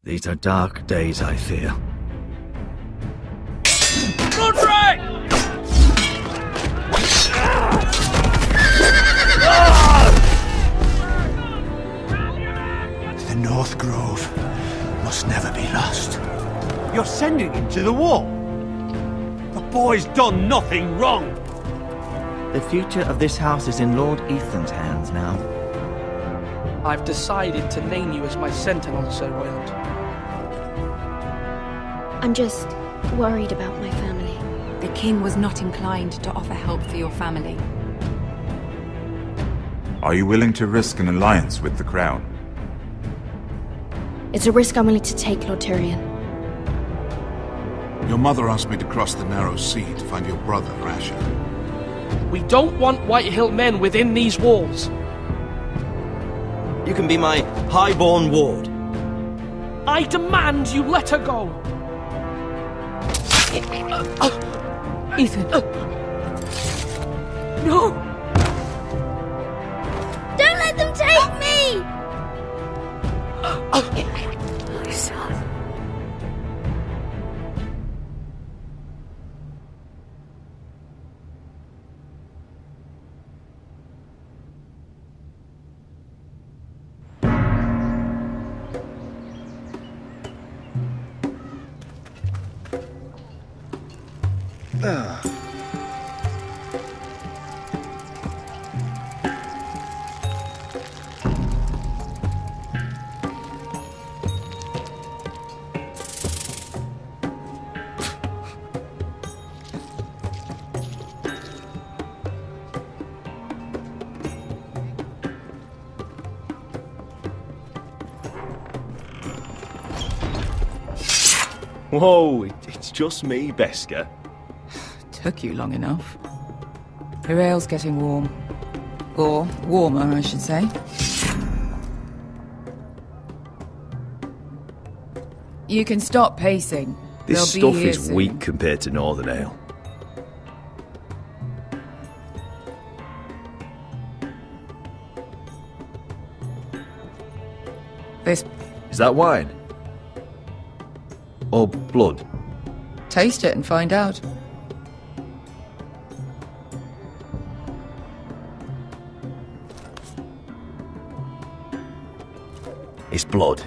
These are dark days, I fear. Roderick! The North Grove must never be lost. You're sending him to the war? The boy's done nothing wrong. The future of this house is in Lord Ethan's hands now. I've decided to name you as my sentinel, Sir Royland. I'm just worried about my family. The king was not inclined to offer help for your family. Are you willing to risk an alliance with the Crown? It's a risk I'm willing to take, Lord Tyrion. Your mother asked me to cross the narrow sea to find your brother, Rasher. We don't want Whitehill men within these walls. You can be my highborn ward. I demand you let her go. Ethan. No! Don't let them take me! My son. Whoa, it's just me, Beskha. Took you long enough. The rail's getting warm. Or warmer, I should say. You can stop pacing. This They'll be stuff here is soon. weak compared to Northern Ale. This Is that wine? Or blood? taste it and find out. It's blood.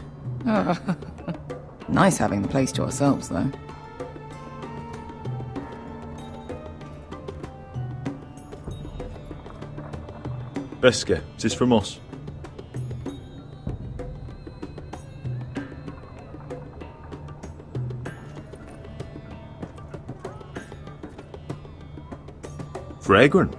Nice having the place to ourselves, though. Beskha, this is from us. Fragrant.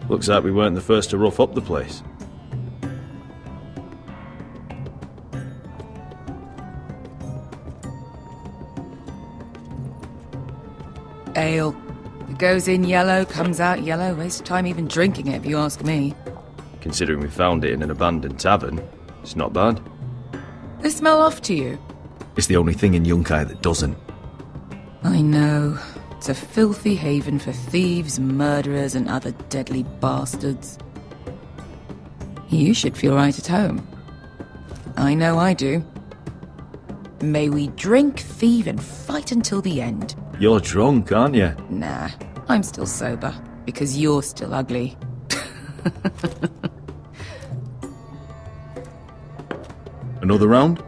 Looks like we weren't the first to rough up the place. Ale. It goes in yellow, comes out yellow. Waste of time even drinking it, if you ask me. Considering we found it in an abandoned tavern, it's not bad. They smell off to you. It's the only thing in Yunkai that doesn't. I know. It's a filthy haven for thieves, murderers, and other deadly bastards. You should feel right at home. I know I do. May we drink, thieve, and fight until the end. You're drunk, aren't you? Nah, I'm still sober, because you're still ugly. Another round?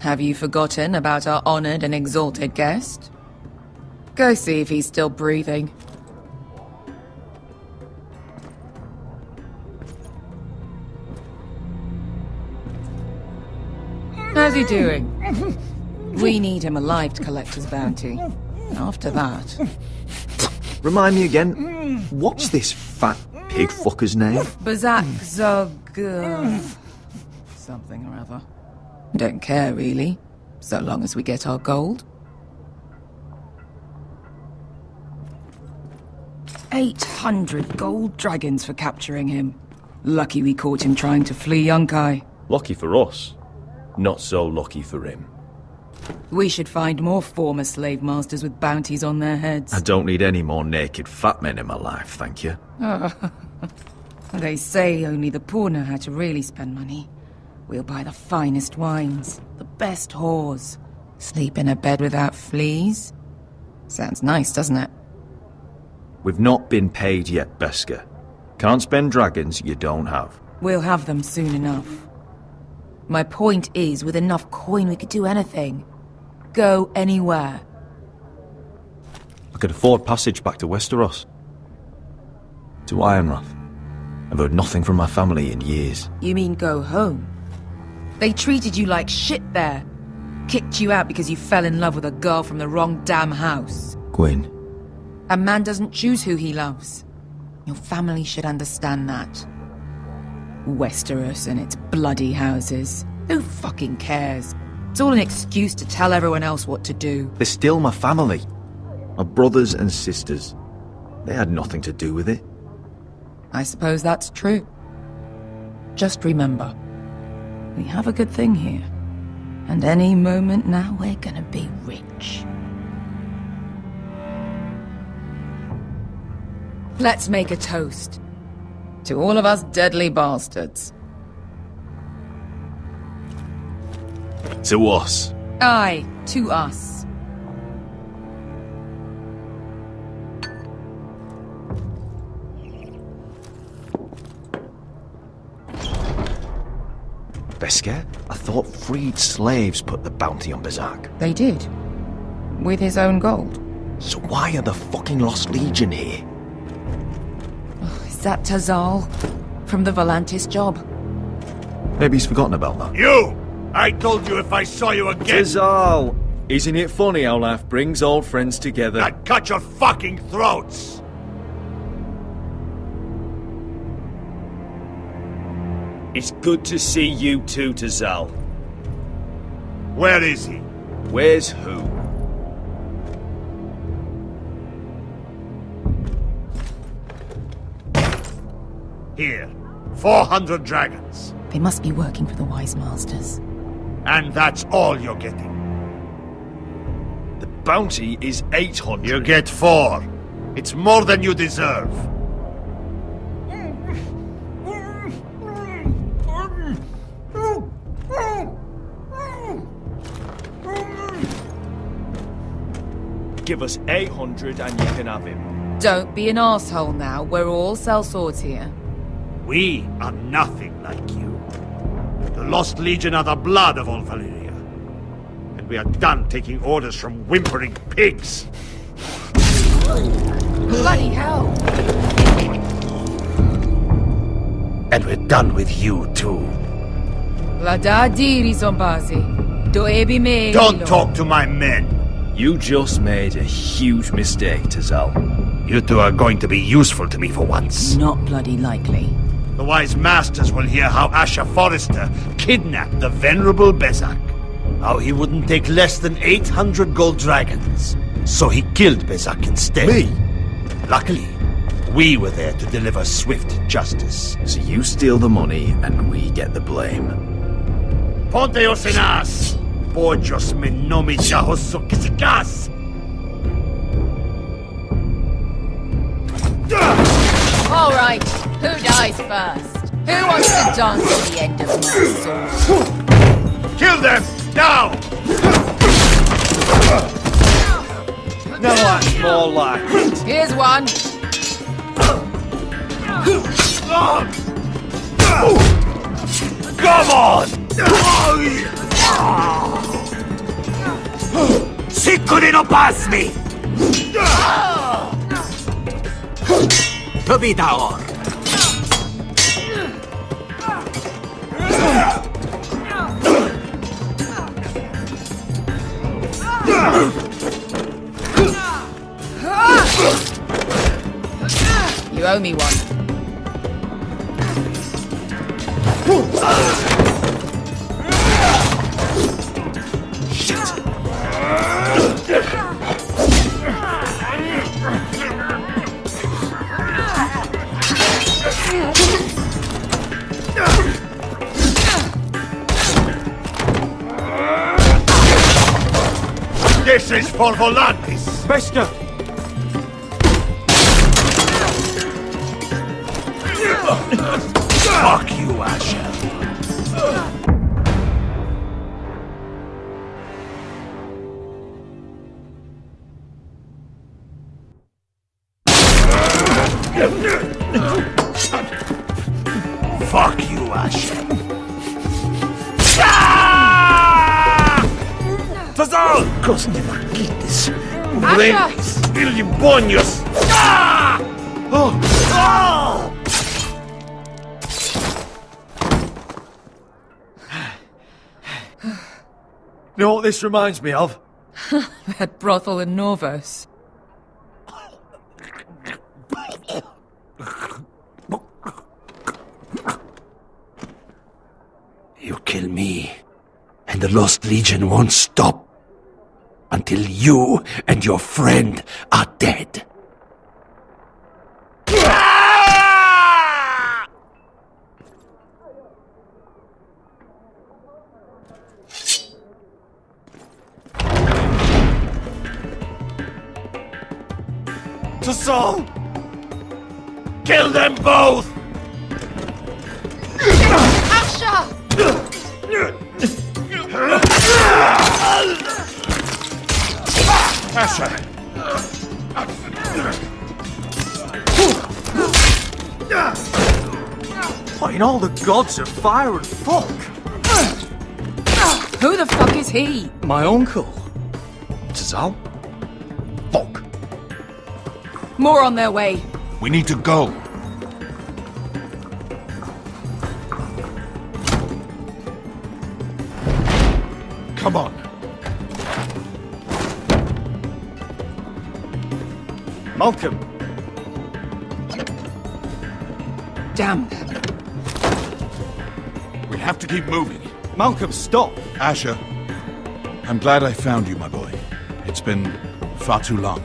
Have you forgotten about our honored and exalted guest? Go see if he's still breathing. How's he doing? We need him alive to collect his bounty. After that... Remind me again, what's this fat pig fucker's name? Bazak Zog... something or other. Don't care, really. So long as we get our gold. 800 gold dragons for capturing him. Lucky we caught him trying to flee Yunkai. Lucky for us. Not so lucky for him. We should find more former slave masters with bounties on their heads. I don't need any more naked fat men in my life, thank you. They say only the poor know how to really spend money. We'll buy the finest wines, the best whores, sleep in a bed without fleas. Sounds nice, doesn't it? We've not been paid yet, Beskar. Can't spend dragons you don't have. We'll have them soon enough. My point is, with enough coin we could do anything. Go anywhere. I could afford passage back to Westeros. To Ironrath. I've heard nothing from my family in years. You mean go home? They treated you like shit there. Kicked you out because you fell in love with a girl from the wrong damn house. Gwyn. A man doesn't choose who he loves. Your family should understand that. Westeros and its bloody houses. Who fucking cares? It's all an excuse to tell everyone else what to do. They're still my family. My brothers and sisters. They had nothing to do with it. I suppose that's true. Just remember, we have a good thing here. And any moment now we're gonna be rich. Let's make a toast. To all of us deadly bastards. To us. Aye, to us. Beskar? I thought freed slaves put the bounty on Bazak. They did. With his own gold. So why are the fucking Lost Legion here? Is that Tazal? From the Volantis job? Maybe he's forgotten about that. You! I told you if I saw you again... Tazal! Isn't it funny how life brings old friends together? I'd cut your fucking throats! It's good to see you too, Tazal. Where is he? Where's who? Here. 400 dragons. They must be working for the Wise Masters. And that's all you're getting. The bounty is 800. You get 4. It's more than you deserve. Give us 800 and you can have him. Don't be an asshole now. We're all sellswords here. We are nothing like you. The Lost Legion are the blood of all Valyria. And we are done taking orders from whimpering pigs. Bloody hell! And we're done with you too. Lada diri zombazi. Do ebi me. Don't talk to my men. You just made a huge mistake, Tazal. You two are going to be useful to me for once. Not bloody likely. The Wise Masters will hear how Asher Forrester kidnapped the venerable Bezak. How he wouldn't take less than 800 gold dragons. So he killed Bezak instead. Me? Luckily, we were there to deliver swift justice. So you steal the money and we get the blame. Ponteos en as! Pojos me nomi jahoso kisikas! All right, who dies first? Who wants to dance at the end of my sword? Kill them! Now! No, that's more like it. Here's one. Come on! Siccone no pasmi! To be down. You owe me one. This is for Volantis! Bester! Fuck you, Asher! Fuck you, Asher! Tazal! Cosne Marquites! Urenis! Ilibonios! Oh! Oh! You know what this reminds me of? That brothel in Norvos. You kill me, and the Lost Legion won't stop until you and your friend are dead. Tassal! Kill them both! Asher! Asher! What in all the gods of fire and fuck? Who the fuck is he? My uncle. Tassal? Fuck. More on their way. We need to go. Come on. Malcolm. Damn. We have to keep moving. Malcolm, stop. Asher, I'm glad I found you, my boy. It's been far too long.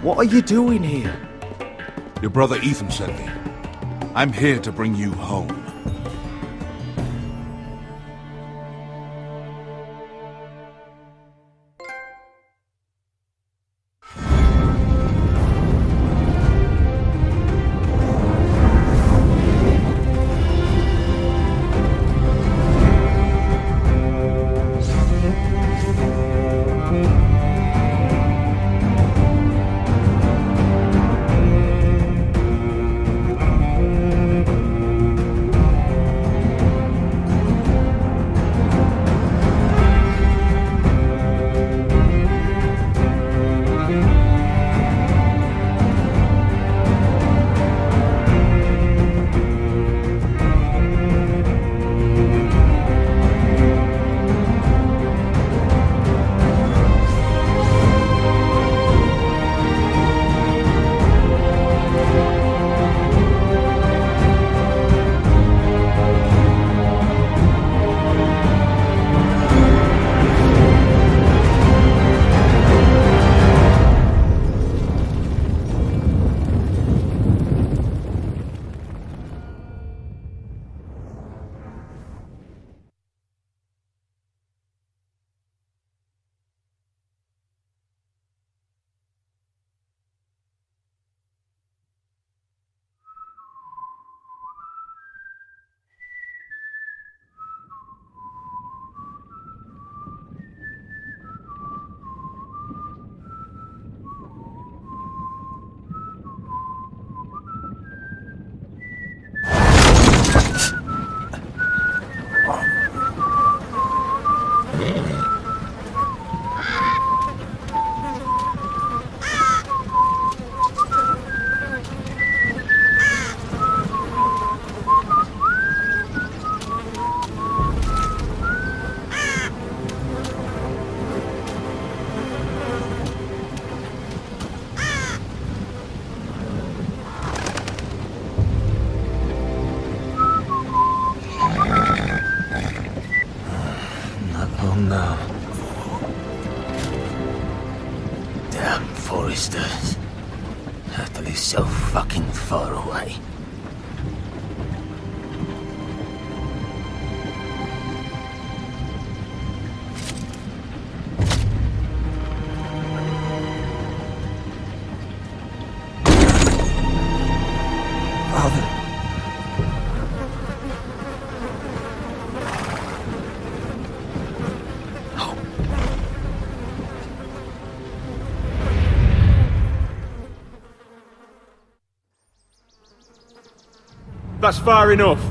What are you doing here? Your brother Ethan sent me. I'm here to bring you home. no. Damn Foresters. Have to live so fucking far away. That's far enough.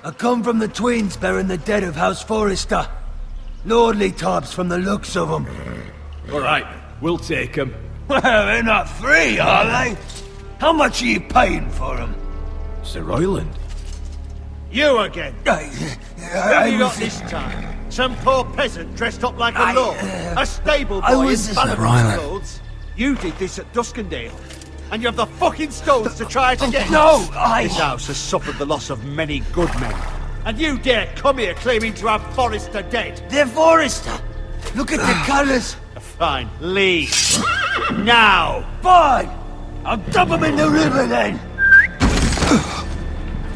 I come from the twins bearing the dead of House Forrester. Lordly tops from the looks of them. All right, we'll take them. Well, they're not free, are they? How much are you paying for them? Sir Royland. You again? Who have you got this time? Some poor peasant dressed up like a lord? A stable boy in Bannerman's clothes? You did this at Duskendale. And you have the fucking stones to try it again? No, This house has suffered the loss of many good men. And you dare come here claiming to have Forrester dead? They're Forrester! Look at the colours! Fine, leave. Now! Fine! I'll dump them in the river then!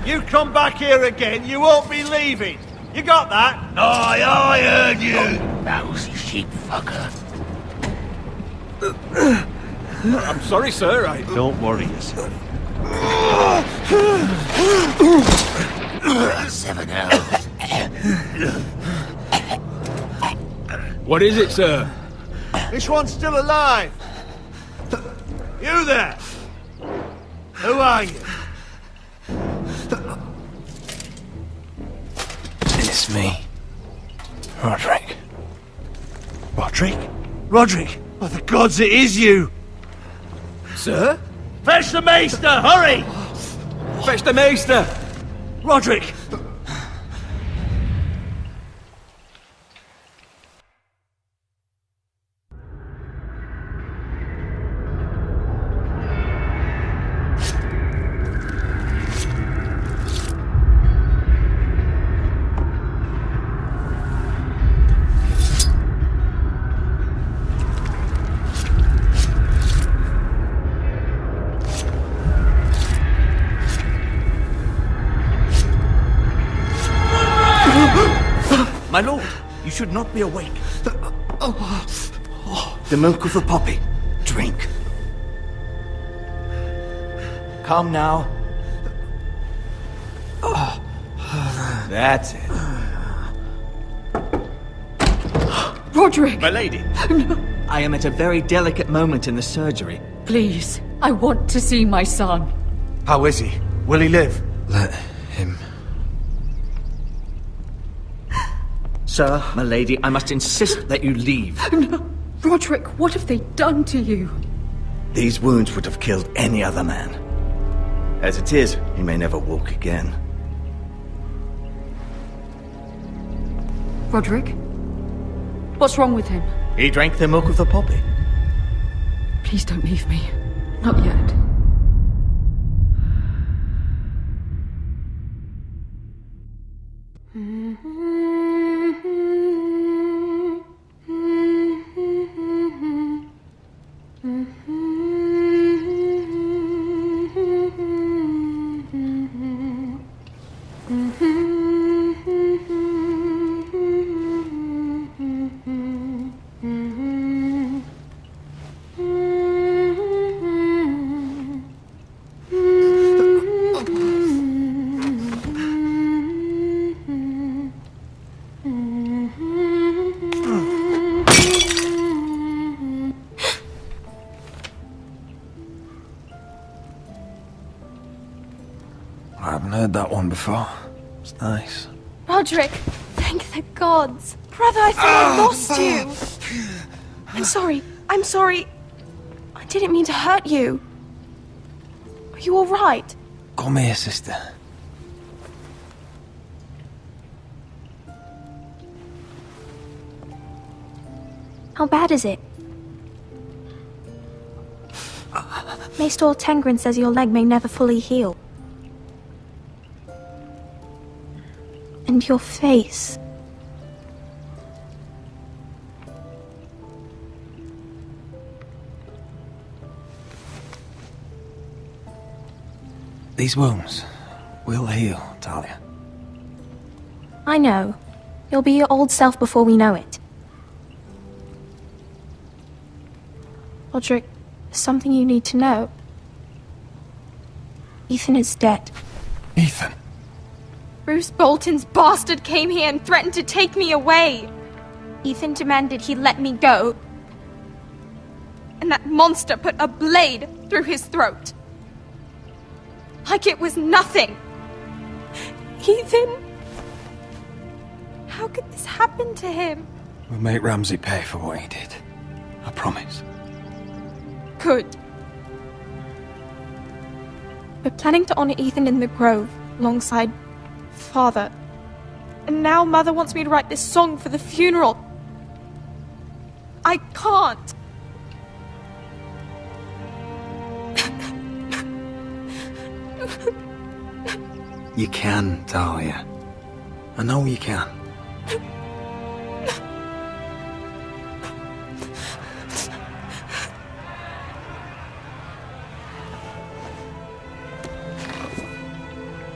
You come back here again, you won't be leaving. You got that? Aye, I heard you! Lousy sheep fucker. I'm sorry, sir. Don't worry yourself. 7 hours. What is it, sir? This one's still alive. You there? Who are you? It's me. Roderick. Roderick? Roderick? Oh, the gods, it is you! Sir? Fetch the maester, hurry! Fetch the maester! Roderick! My lord, you should not be awake. The milk of the poppy. Drink. Calm now. That's it. Roderick! My lady. I am at a very delicate moment in the surgery. Please, I want to see my son. How is he? Will he live? Let him. Sir, my lady, I must insist that you leave. No. Roderick, what have they done to you? These wounds would have killed any other man. As it is, he may never walk again. Roderick? What's wrong with him? He drank the milk of the poppy. Please don't leave me. Not yet. I haven't heard that one before. It's nice. Roderick, thank the gods. Brother, I thought I lost you. I'm sorry. I'm sorry. I didn't mean to hurt you. Are you all right? Come here, sister. How bad is it? Maester Tengrin says your leg may never fully heal. And your face. These wounds will heal, Talia. I know. You'll be your old self before we know it. Roderick, there's something you need to know. Ethan is dead. Ethan? Bruce Bolton's bastard came here and threatened to take me away. Ethan demanded he let me go. And that monster put a blade through his throat. Like it was nothing. Ethan? How could this happen to him? We'll make Ramsay pay for what he did. I promise. Good. We're planning to honor Ethan in the Grove, alongside Father. And now Mother wants me to write this song for the funeral. I can't. You can, Talia. I know you can.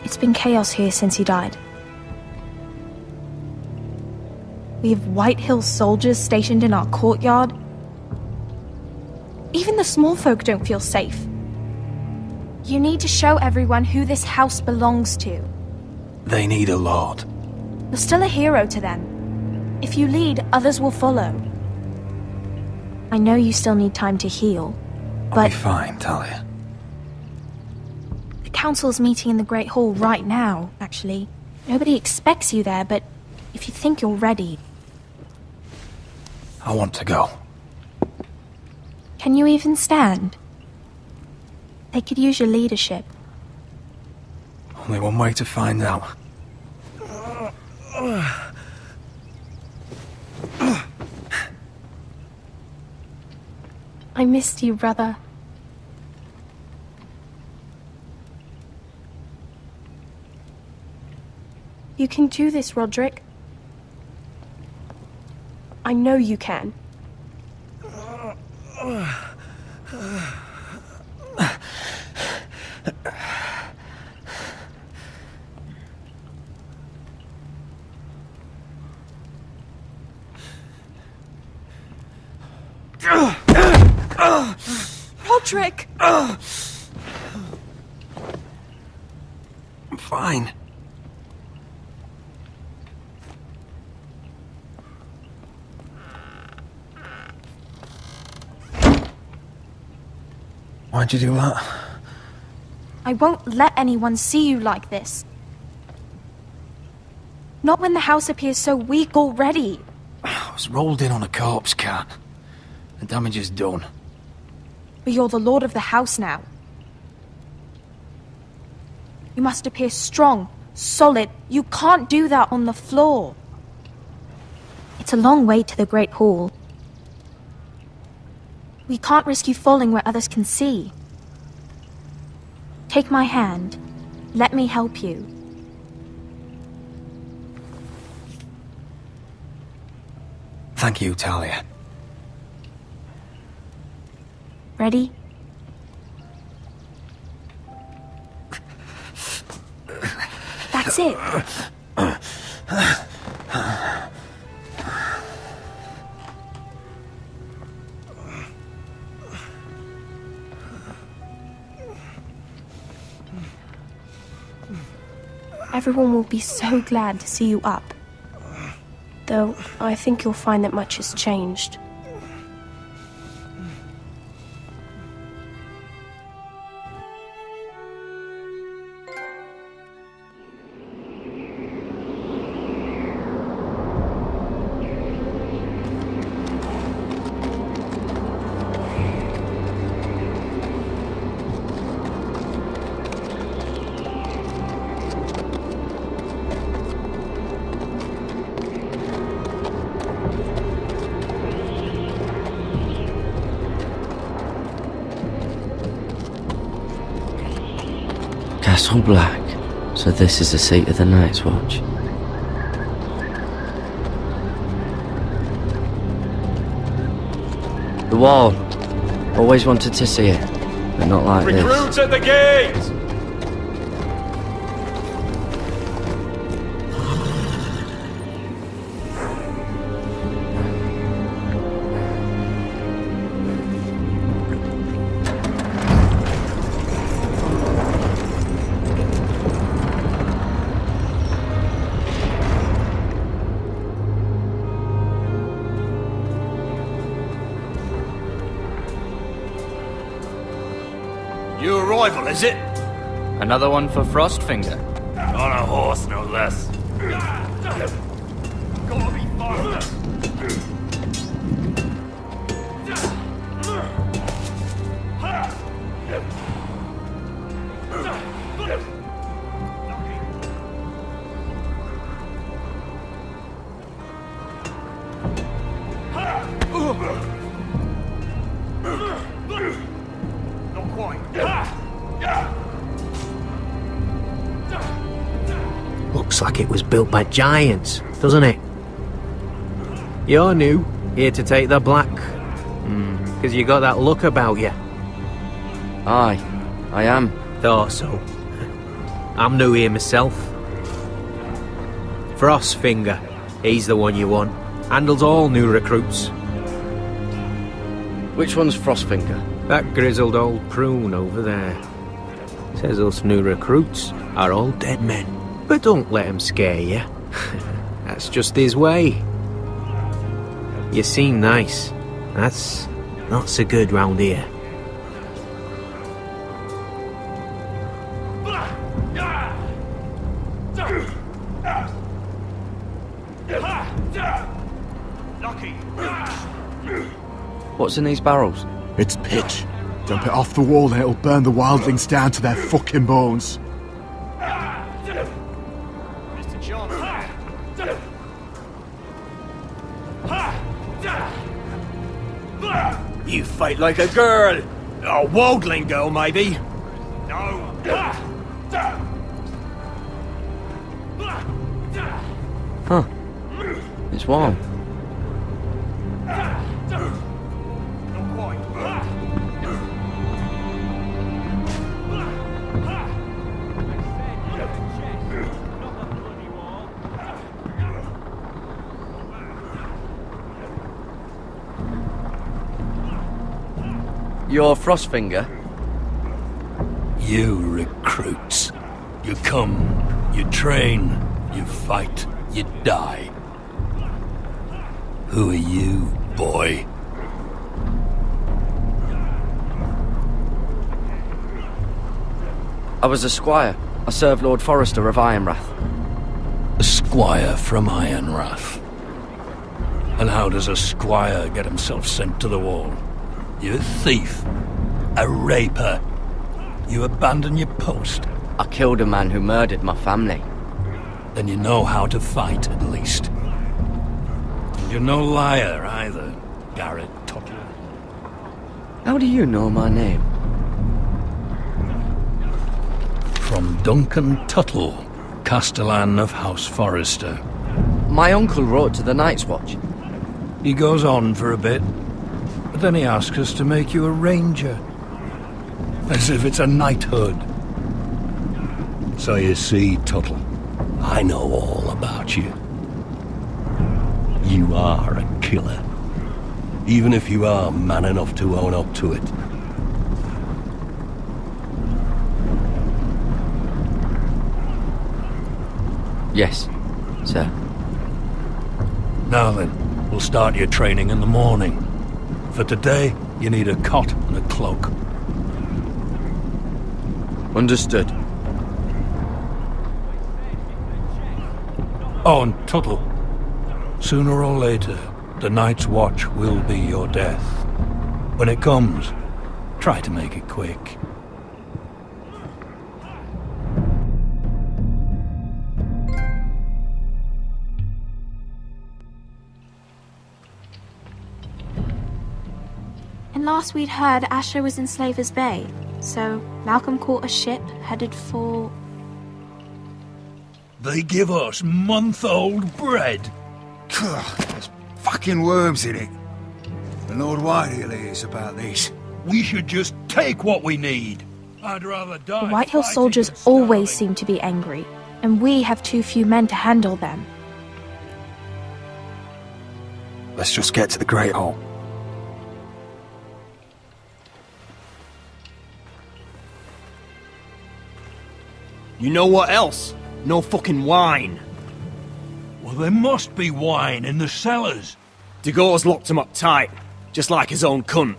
It's been chaos here since he died. We have White Hill soldiers stationed in our courtyard. Even the small folk don't feel safe. You need to show everyone who this house belongs to. They need a lord. You're still a hero to them. If you lead, others will follow. I know you still need time to heal, but... I'll be fine, Talia. The council's meeting in the Great Hall right now, actually. Nobody expects you there, but if you think you're ready... I want to go. Can you even stand? They could use your leadership. Only one way to find out. I missed you, brother. You can do this, Roderick. I know you can. Roderick! I'm fine. Why'd you do that? I won't let anyone see you like this. Not when the house appears so weak already. I was rolled in on a corpse cart. The damage is done. But you're the lord of the house now. You must appear strong, solid. You can't do that on the floor. It's a long way to the Great Hall. We can't risk you falling where others can see. Take my hand. Let me help you. Thank you, Talia. Ready? That's it. Everyone will be so glad to see you up. Though, I think you'll find that much has changed. Castle Black. So this is the seat of the Night's Watch. The wall. Always wanted to see it, but not like this. Recruits at the gate! arrival, is it? Another one for Frostfinger. On a horse, no less. Gotta be faster. Not quite. Looks like it was built by giants, doesn't it? You're new, here to take the black. Because you got that look about you. Aye, I am. Thought so. I'm new here myself. Frostfinger, he's the one you want. Handles all new recruits. Which one's Frostfinger? That grizzled old prune over there. Says us new recruits are all dead men. But don't let him scare you. That's just his way. You seem nice. That's not so good round here. What's in these barrels? It's pitch. Dump it off the wall and it'll burn the wildlings down to their fucking bones. Mr. John. You fight like a girl. A wildling girl, maybe. No. Huh. It's warm. You're Frostfinger? You recruits. You come, you train, you fight, you die. Who are you, boy? I was a squire. I served Lord Forrester of Ironrath. A squire from Ironrath. And how does a squire get himself sent to the wall? You're a thief. A raper. You abandon your post. I killed a man who murdered my family. Then you know how to fight, at least. And you're no liar, either, Garrett Tuttle. How do you know my name? From Duncan Tuttle, Castellan of House Forrester. My uncle wrote to the Night's Watch. He goes on for a bit, but then he asks us to make you a ranger. As if it's a knighthood. So you see, Tuttle, I know all about you. You are a killer. Even if you are man enough to own up to it. Yes, sir. Now then, we'll start your training in the morning. For today, you need a cot and a cloak. Understood. Oh, and Tuttle. Sooner or later, the Night's Watch will be your death. When it comes, try to make it quick. And last we'd heard, Asher was in Slaver's Bay. So Malcolm caught a ship headed for... They give us month-old bread. There's fucking worms in it. The Lord Whitehill is about this. We should just take what we need. I'd rather die. The Whitehill soldiers always seem to be angry, and we have too few men to handle them. Let's just get to the Great Hall. You know what else? No fucking wine. Well, there must be wine in the cellars. Degor's locked him up tight, just like his own cunt.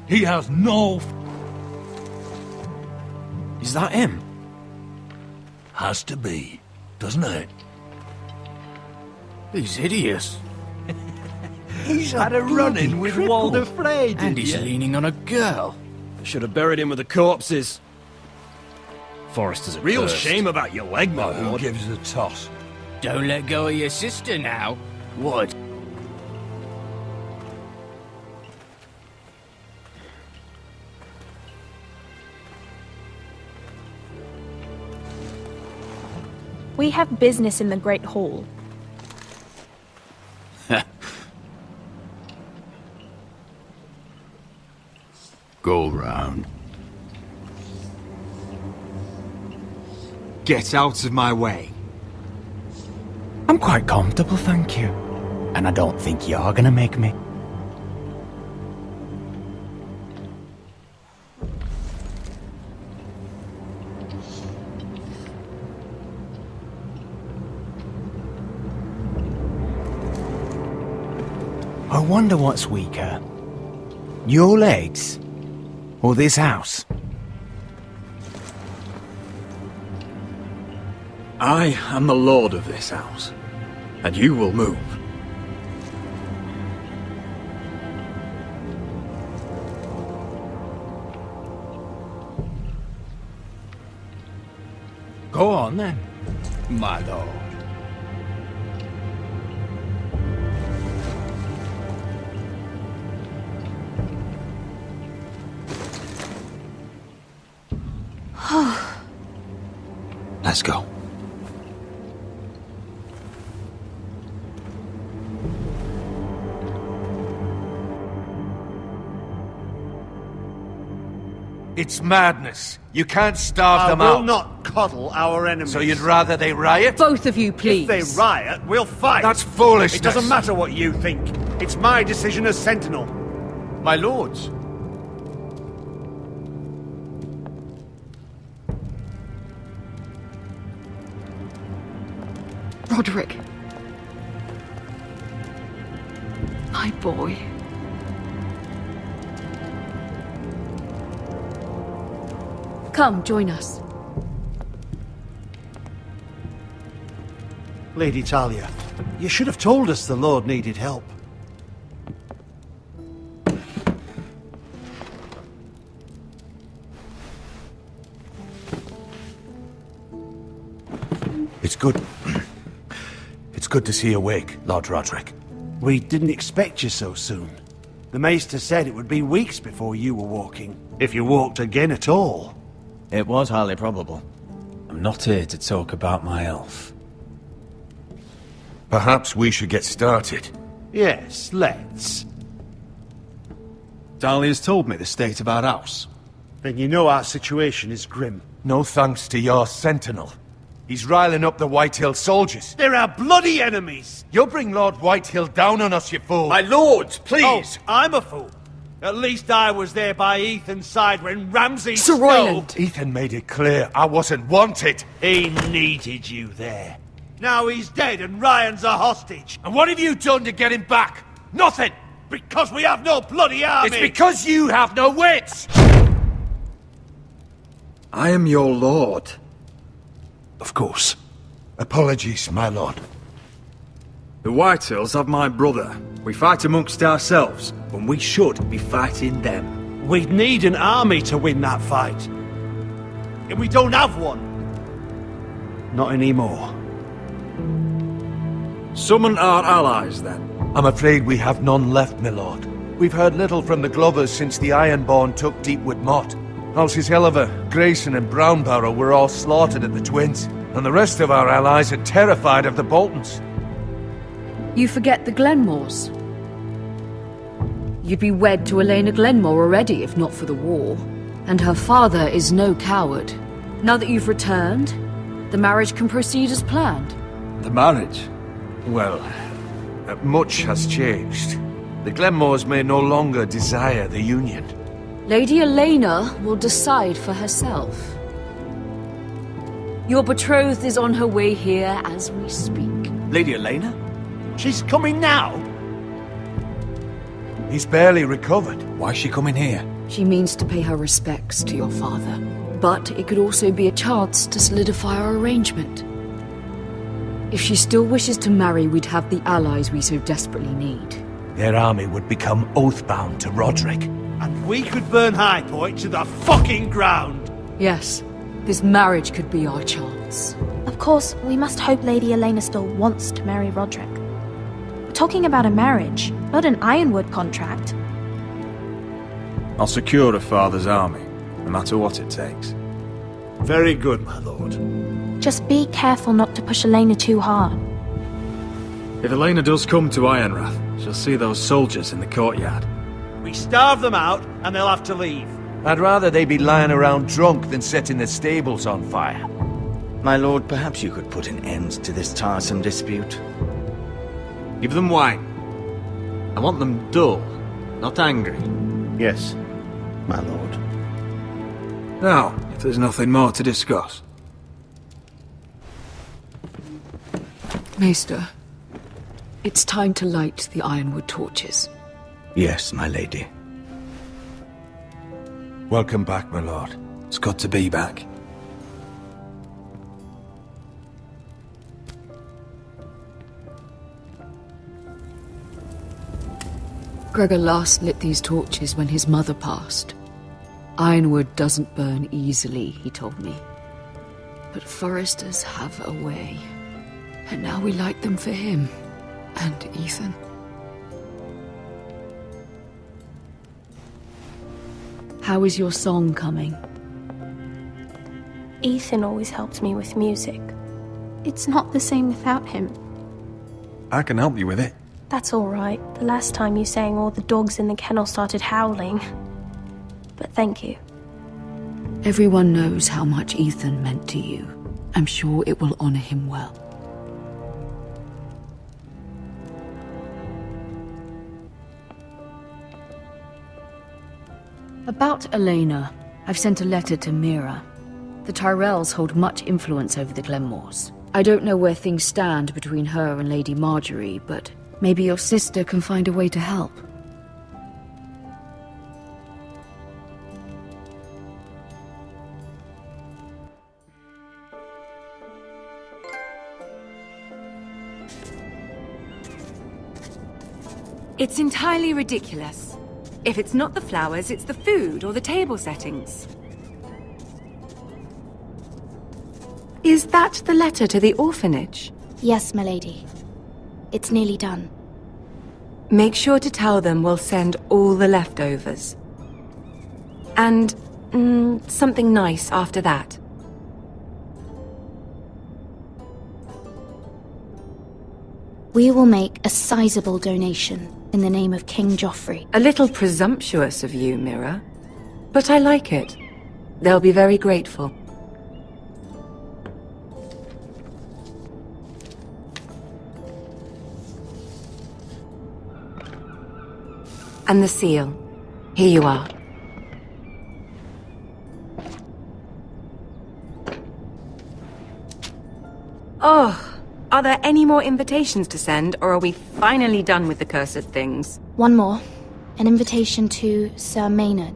He has no Is that him? Has to be, doesn't it? He's hideous. He's had a run-in with Walder Frey, And he's leaning on a girl. Should have buried him with the corpses. Forrester's a Real cursed. shame about your leg, my Who lord. gives the toss? Don't let go of your sister now. What? We have business in the Great Hall. Go round. Get out of my way. I'm quite comfortable, thank you. And I don't think you're gonna make me. I wonder what's weaker. Your legs? Or this house? I am the lord of this house, and you will move. Go on then, my lord. Let's go. It's madness. You can't starve them I will out. not coddle our enemies. So you'd rather they riot? Both of you, please. If they riot, we'll fight. That's foolishness. It doesn't matter what you think. It's my decision as Sentinel. My lords. Roderick. My boy. Come, join us. Lady Talia, you should have told us the Lord needed help. It's good. It's good to see you awake, Lord Roderick. We didn't expect you so soon. The Maester said it would be weeks before you were walking, if you walked again at all. It was highly probable. I'm not here to talk about my elf. Perhaps we should get started. Yes, let's. Dahlia's told me the state of our house. Then you know our situation is grim. No thanks to your sentinel. He's riling up the Whitehill soldiers. They're our bloody enemies! You'll bring Lord Whitehill down on us, you fool! My lords, please! Oh, I'm a fool. At least I was there by Ethan's side when Ramsay Sir Royland! Ethan made it clear I wasn't wanted. He needed you there. Now he's dead and Ryan's a hostage. And what have you done to get him back? Nothing! Because we have no bloody army! It's because you have no wits! I am your lord. Of course. Apologies, my lord. The Whitehills have my brother. We fight amongst ourselves, when we should be fighting them. We'd need an army to win that fight. And we don't have one. Not anymore. Summon our allies, then. I'm afraid we have none left, my lord. We've heard little from the Glovers since the Ironborn took Deepwood Motte. Halsey's Helliver, Grayson and Brownbarrow were all slaughtered at the Twins, and the rest of our allies are terrified of the Boltons. You forget the Glenmores. You'd be wed to Elena Glenmore already if not for the war. And her father is no coward. Now that you've returned, the marriage can proceed as planned. The marriage? Well, much has changed. The Glenmores may no longer desire the union. Lady Elena will decide for herself. Your betrothed is on her way here as we speak. Lady Elena? She's coming now? He's barely recovered. Why's she coming here? She means to pay her respects to your father. But it could also be a chance to solidify our arrangement. If she still wishes to marry, we'd have the allies we so desperately need. Their army would become oath-bound to Roderick. And we could burn High Point to the fucking ground! Yes, this marriage could be our chance. Of course, we must hope Lady Elena still wants to marry Roderick. We're talking about a marriage, not an Ironwood contract. I'll secure her father's army, no matter what it takes. Very good, my lord. Just be careful not to push Elena too hard. If Elena does come to Ironrath, she'll see those soldiers in the courtyard. We starve them out, and they'll have to leave. I'd rather they be lying around drunk than setting the stables on fire. My lord, perhaps you could put an end to this tiresome dispute. Give them wine. I want them dull, not angry. Yes, my lord. Now, if there's nothing more to discuss. Maester, it's time to light the Ironwood torches. Yes, my lady. Welcome back, my lord. It's good to be back. Gregor last lit these torches when his mother passed. Ironwood doesn't burn easily, he told me. But foresters have a way. And now we light them for him. And Ethan. How is your song coming? Ethan always helped me with music. It's not the same without him. I can help you with it. That's all right. The last time you sang, all the dogs in the kennel started howling. But thank you. Everyone knows how much Ethan meant to you. I'm sure it will honor him well. About Elena, I've sent a letter to Mira. The Tyrells hold much influence over the Glenmores. I don't know where things stand between her and Lady Marjorie, but maybe your sister can find a way to help. It's entirely ridiculous. If it's not the flowers, it's the food or the table settings. Is that the letter to the orphanage? Yes, my lady. It's nearly done. Make sure to tell them we'll send all the leftovers. And something nice after that. We will make a sizable donation in the name of King Joffrey. A little presumptuous of you, Mira. But I like it. They'll be very grateful. And the seal. Here you are. Oh, are there any more invitations to send, or are we finally done with the cursed things? One more. An invitation to Sir Maynard.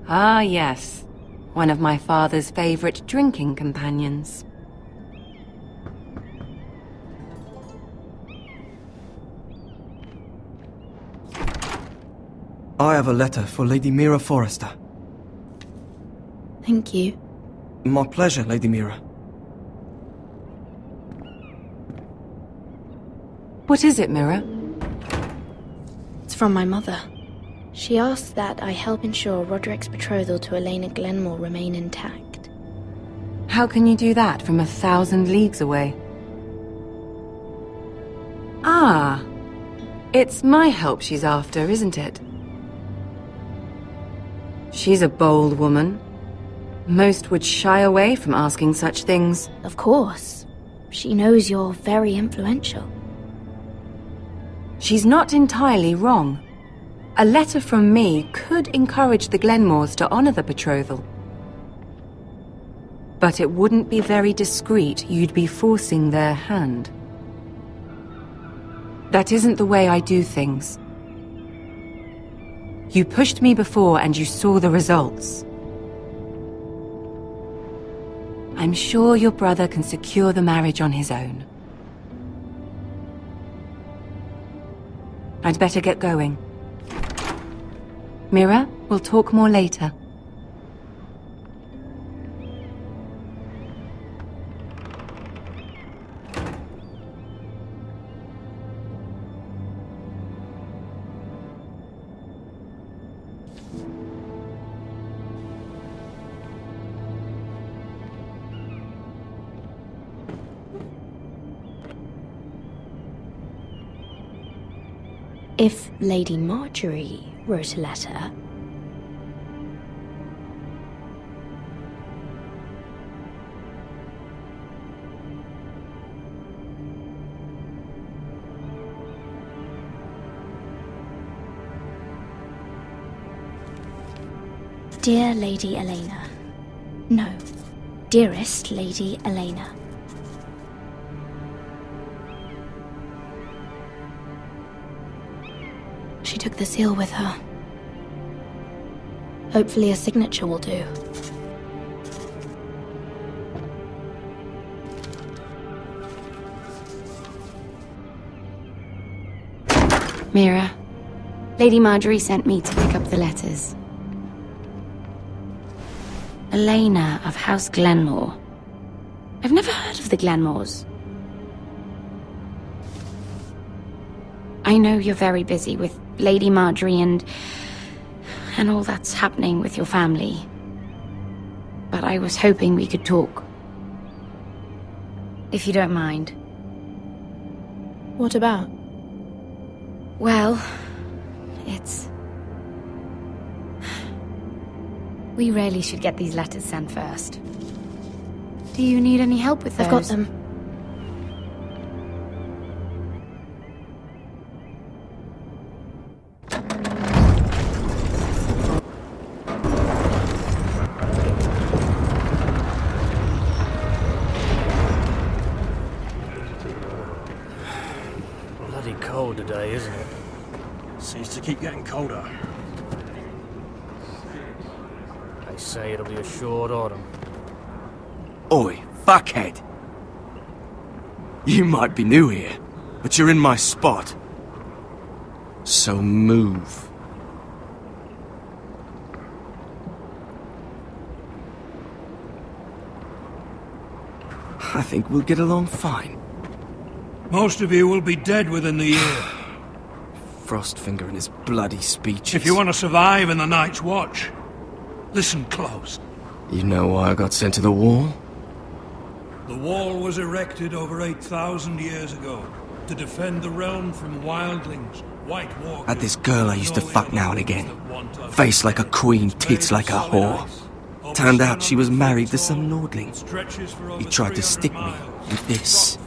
Ah, yes. One of my father's favorite drinking companions. I have a letter for Lady Mira Forrester. Thank you. My pleasure, Lady Mira. What is it, Mira? It's from my mother. She asks that I help ensure Roderick's betrothal to Elena Glenmore remain intact. How can you do that from 1,000 leagues away? Ah, it's my help she's after, isn't it? She's a bold woman. Most would shy away from asking such things. Of course. She knows you're very influential. She's not entirely wrong. A letter from me could encourage the Glenmores to honor the betrothal. But it wouldn't be very discreet. You'd be forcing their hand. That isn't the way I do things. You pushed me before and you saw the results. I'm sure your brother can secure the marriage on his own. I'd better get going. Mira, we'll talk more later. If Lady Marjorie wrote a letter... Dear Lady Elena. No, dearest Lady Elena. She took the seal with her. Hopefully a signature will do. Mira, Lady Marjorie sent me to pick up the letters. Elena of House Glenmore. I've never heard of the Glenmores. I know you're very busy with Lady Marjorie and all that's happening with your family. But I was hoping we could talk. If you don't mind. What about? Well, it's... We really should get these letters sent first. Do you need any help with those? I've got them. Bloody cold today, isn't it? Seems to keep getting colder. They say it'll be a short autumn. Oi, fuckhead. You might be new here, but you're in my spot. So move. I think we'll get along fine. Most of you will be dead within the year. Frostfinger and his bloody speeches. If you want to survive in the Night's Watch, listen close. You know why I got sent to the wall? The wall was erected over 8,000 years ago to defend the realm from wildlings, White Walkers... Had this girl I used to fuck now and again. Face like a queen, tits like a whore. Turned out she was married to some lordling. He tried to stick me with this.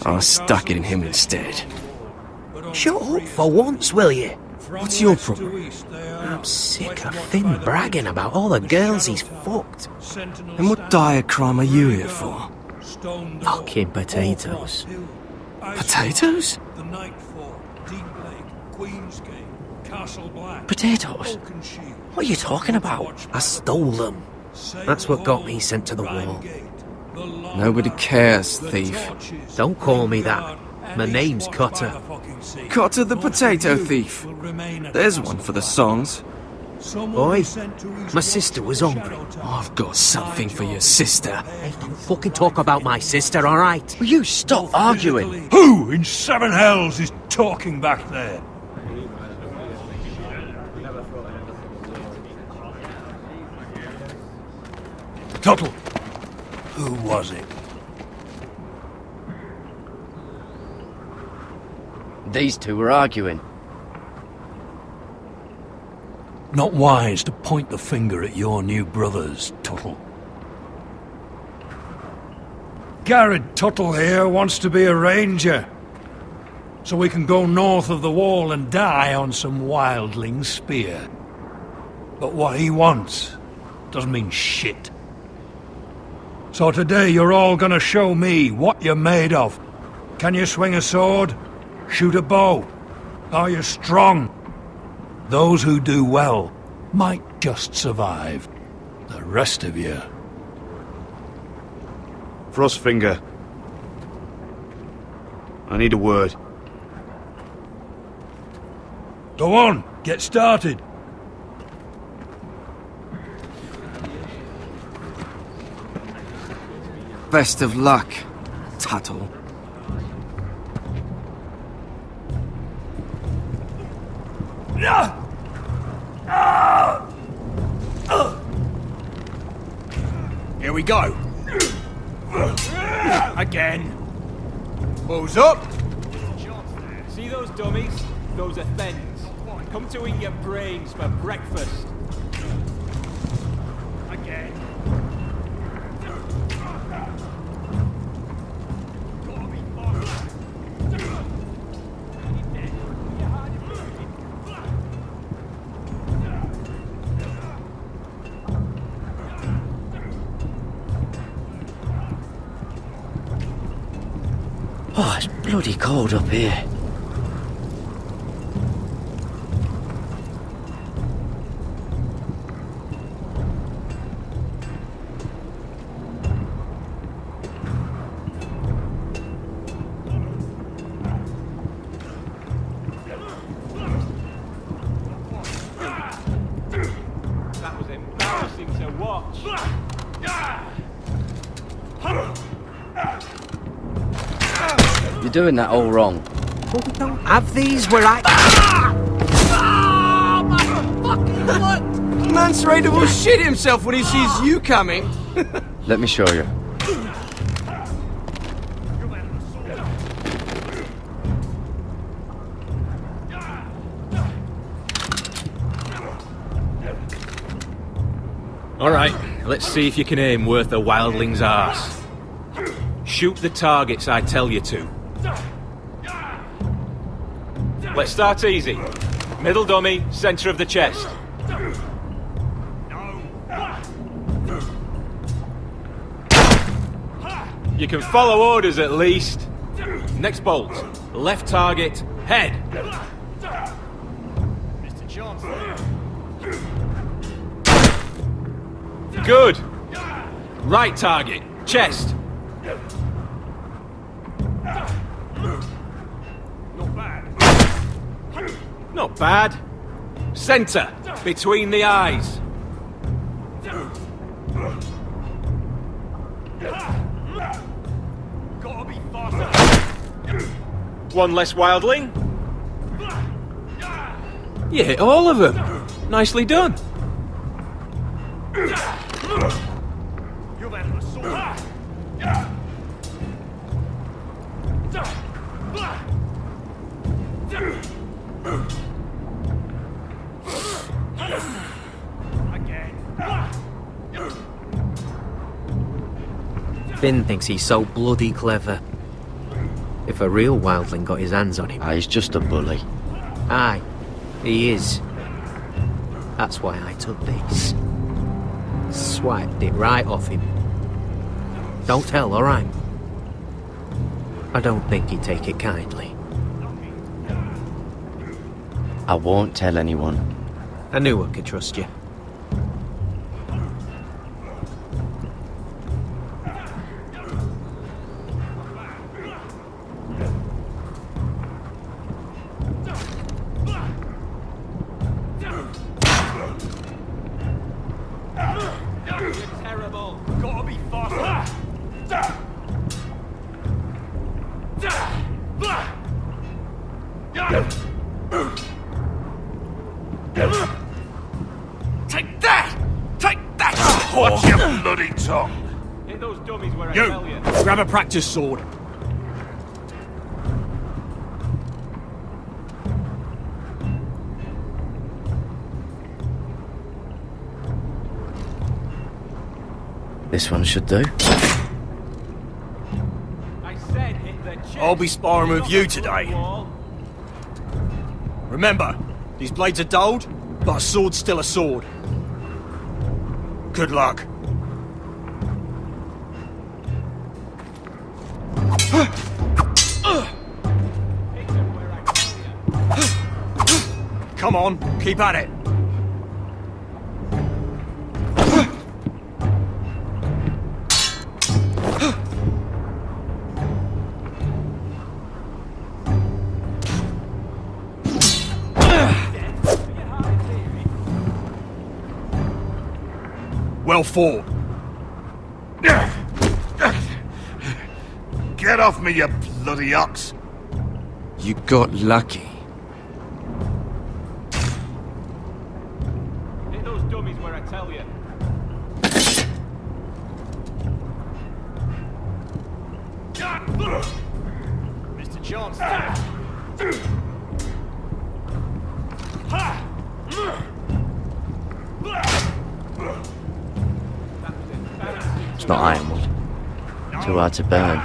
I stuck it in him instead. Shut up for once, will you? What's your problem? I'm sick of Finn bragging about all the girls he's fucked. And what dire crime are you here for? Fucking potatoes. Potatoes? Potatoes? What are you talking about? I stole them. That's what got me sent to the wall. Nobody cares, thief. Don't call me that. My name's Cutter. Cutter the potato thief. There's one for the songs. Oi, my sister was hungry. I've got something for your sister. Hey, don't fucking talk about my sister, alright? Will you stop arguing? Who in seven hells is talking back there? Tuttle. Who was it? These two were arguing. Not wise to point the finger at your new brothers, Tuttle. Garrett Tuttle here wants to be a ranger, so we can go north of the wall and die on some wildling spear. But what he wants doesn't mean shit. So today you're all gonna show me what you're made of. Can you swing a sword? Shoot a bow? Are you strong? Those who do well might just survived. The rest of you... Frostfinger. I need a word. Go on, get started. Best of luck, Tuttle. Here we go. Again. Balls up. See those dummies? Those are thens. Come to eat your brains for breakfast. Again. Oh, it's bloody cold up here. That was embarrassing to watch. You're doing that all wrong. But we don't have these where I... Man's ready will shit himself when he sees you coming. Let me show you. Alright, let's see if you can aim worth a wildling's arse. Shoot the targets I tell you to. Let's start easy. Middle dummy, centre of the chest. You can follow orders at least. Next bolt. Left target, head. Mr. Chancellor. Good. Right target, chest. Not bad. Not bad. Centre, between the eyes. Gotta be faster. One less wildling. You hit all of them. Nicely done. You've had an assault. Finn thinks he's so bloody clever. If a real wildling got his hands on him... He's just a bully. Aye, he is. That's why I took this. Swiped it right off him. Don't tell, alright? I don't think he'd take it kindly. I won't tell anyone. I knew I could trust you. Terrible. Gotta be faster. Take that! Take that! Watch your bloody tongue! Hit those dummies where I You, tell you. grab a practice sword. This one should do. I said hit the chest. I'll be sparring with you today. Remember, these blades are dulled, but a sword's still a sword. Good luck. Come on, keep at it. Well fought. Get off me, you bloody ox! You got lucky. Hit those dummies where I tell you. Mr. Johnston. It's not ironwood. Too hard to burn.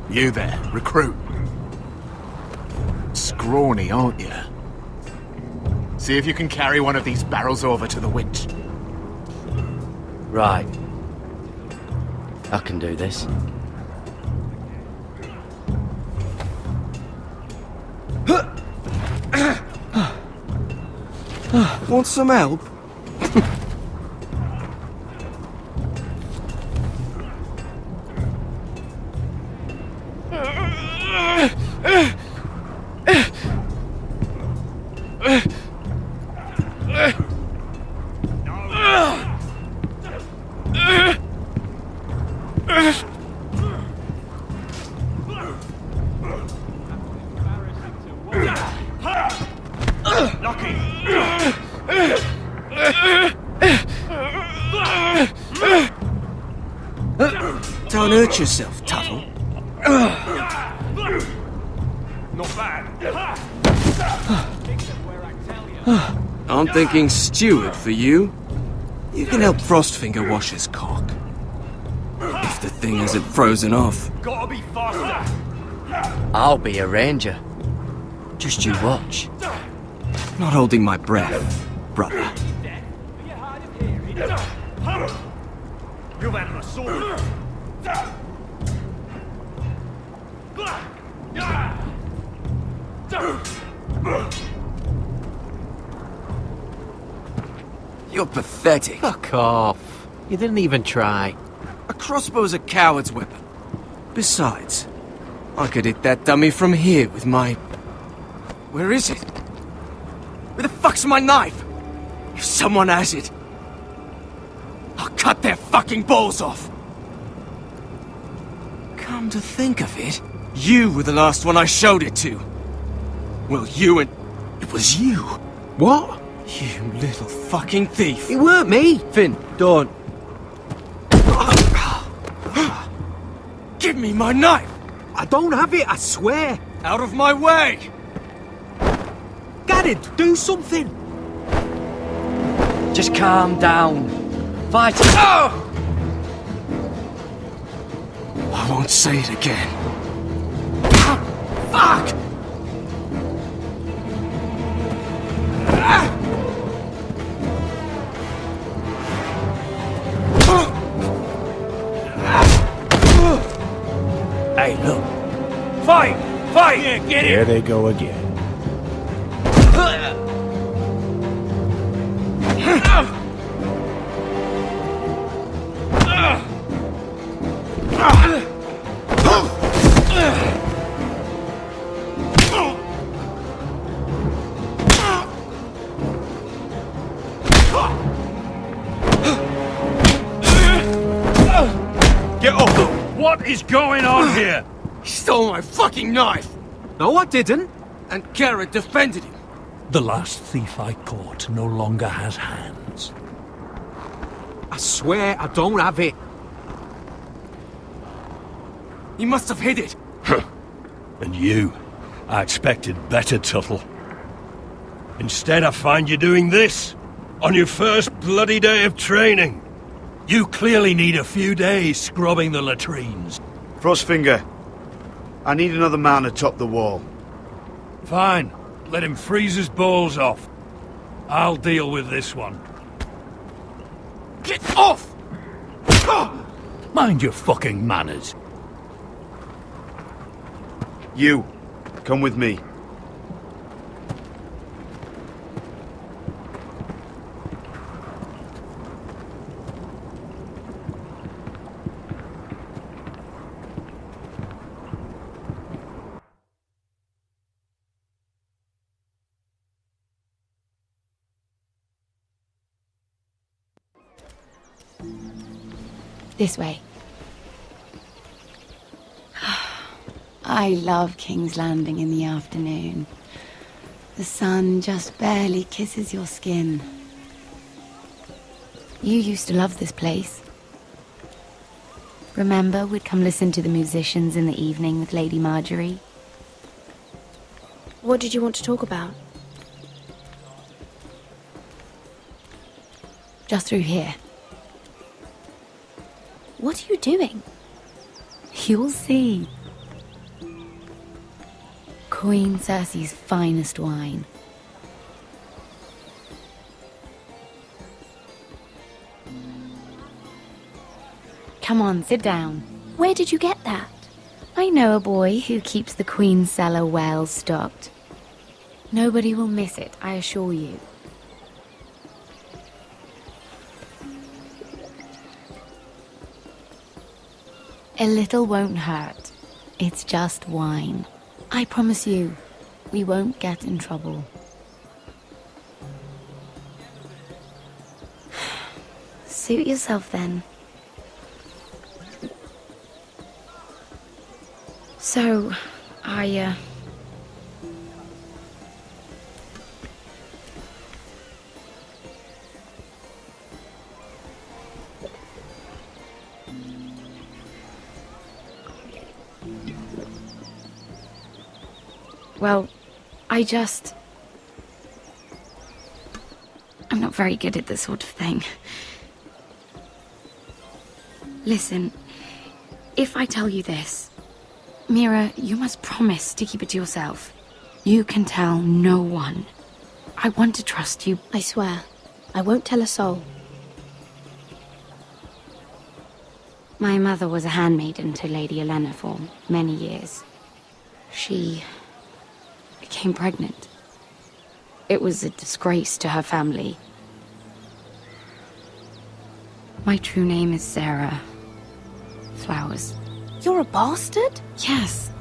You there, recruit. Scrawny, aren't you? See if you can carry one of these barrels over to the winch. Right. I can do this. Want some help? Don't hurt yourself, Tuttle. Not bad. I'm thinking steward for you. You can help Frostfinger wash his cock. If the thing hasn't frozen off. Gotta be faster. I'll be a ranger. Just you watch. Not holding my breath, brother. You've had a sword. You're pathetic. Fuck off. You didn't even try. A crossbow's a coward's weapon. Besides, I could hit that dummy from here with my... Where is it? Where the fuck's my knife? If someone has it, I'll cut their fucking balls off. Come to think of it, you were the last one I showed it to. Well, you and... It was you. What? You little fucking thief. It weren't me. Finn, don't. Give me my knife! I don't have it, I swear. Out of my way! Garrett, do something. Just calm down. Fight. Oh! I won't say it again. Fuck! Hey, look. Fight! Fight! Yeah, get it! Here they go again. Get off! What is going on here? He stole my fucking knife! No, I didn't. And Garrett defended him. The last thief I caught no longer has hands. I swear I don't have it. He must have hid it. And you, I expected better, Tuttle. Instead, I find you doing this on your first bloody day of training. You clearly need a few days scrubbing the latrines. Frostfinger, I need another man atop the wall. Fine. Let him freeze his balls off. I'll deal with this one. Get off! Mind your fucking manners. You, come with me. This way. I love King's Landing in the afternoon. The sun just barely kisses your skin. You used to love this place. Remember, we'd come listen to the musicians in the evening with Lady Marjorie? What did you want to talk about? Just through here. What are you doing? You'll see. Queen Cersei's finest wine. Come on, sit down. Where did you get that? I know a boy who keeps the Queen's cellar well stocked. Nobody will miss it, I assure you. A little won't hurt. It's just wine. I promise you, we won't get in trouble. Suit yourself then. So, Well, I'm not very good at this sort of thing. Listen, if I tell you this, Mira, you must promise to keep it to yourself. You can tell no one. I want to trust you. I swear, I won't tell a soul. My mother was a handmaiden to Lady Olenna for many years. She became pregnant. It was a disgrace to her family. My true name is Sarah Flowers. You're a bastard? Yes.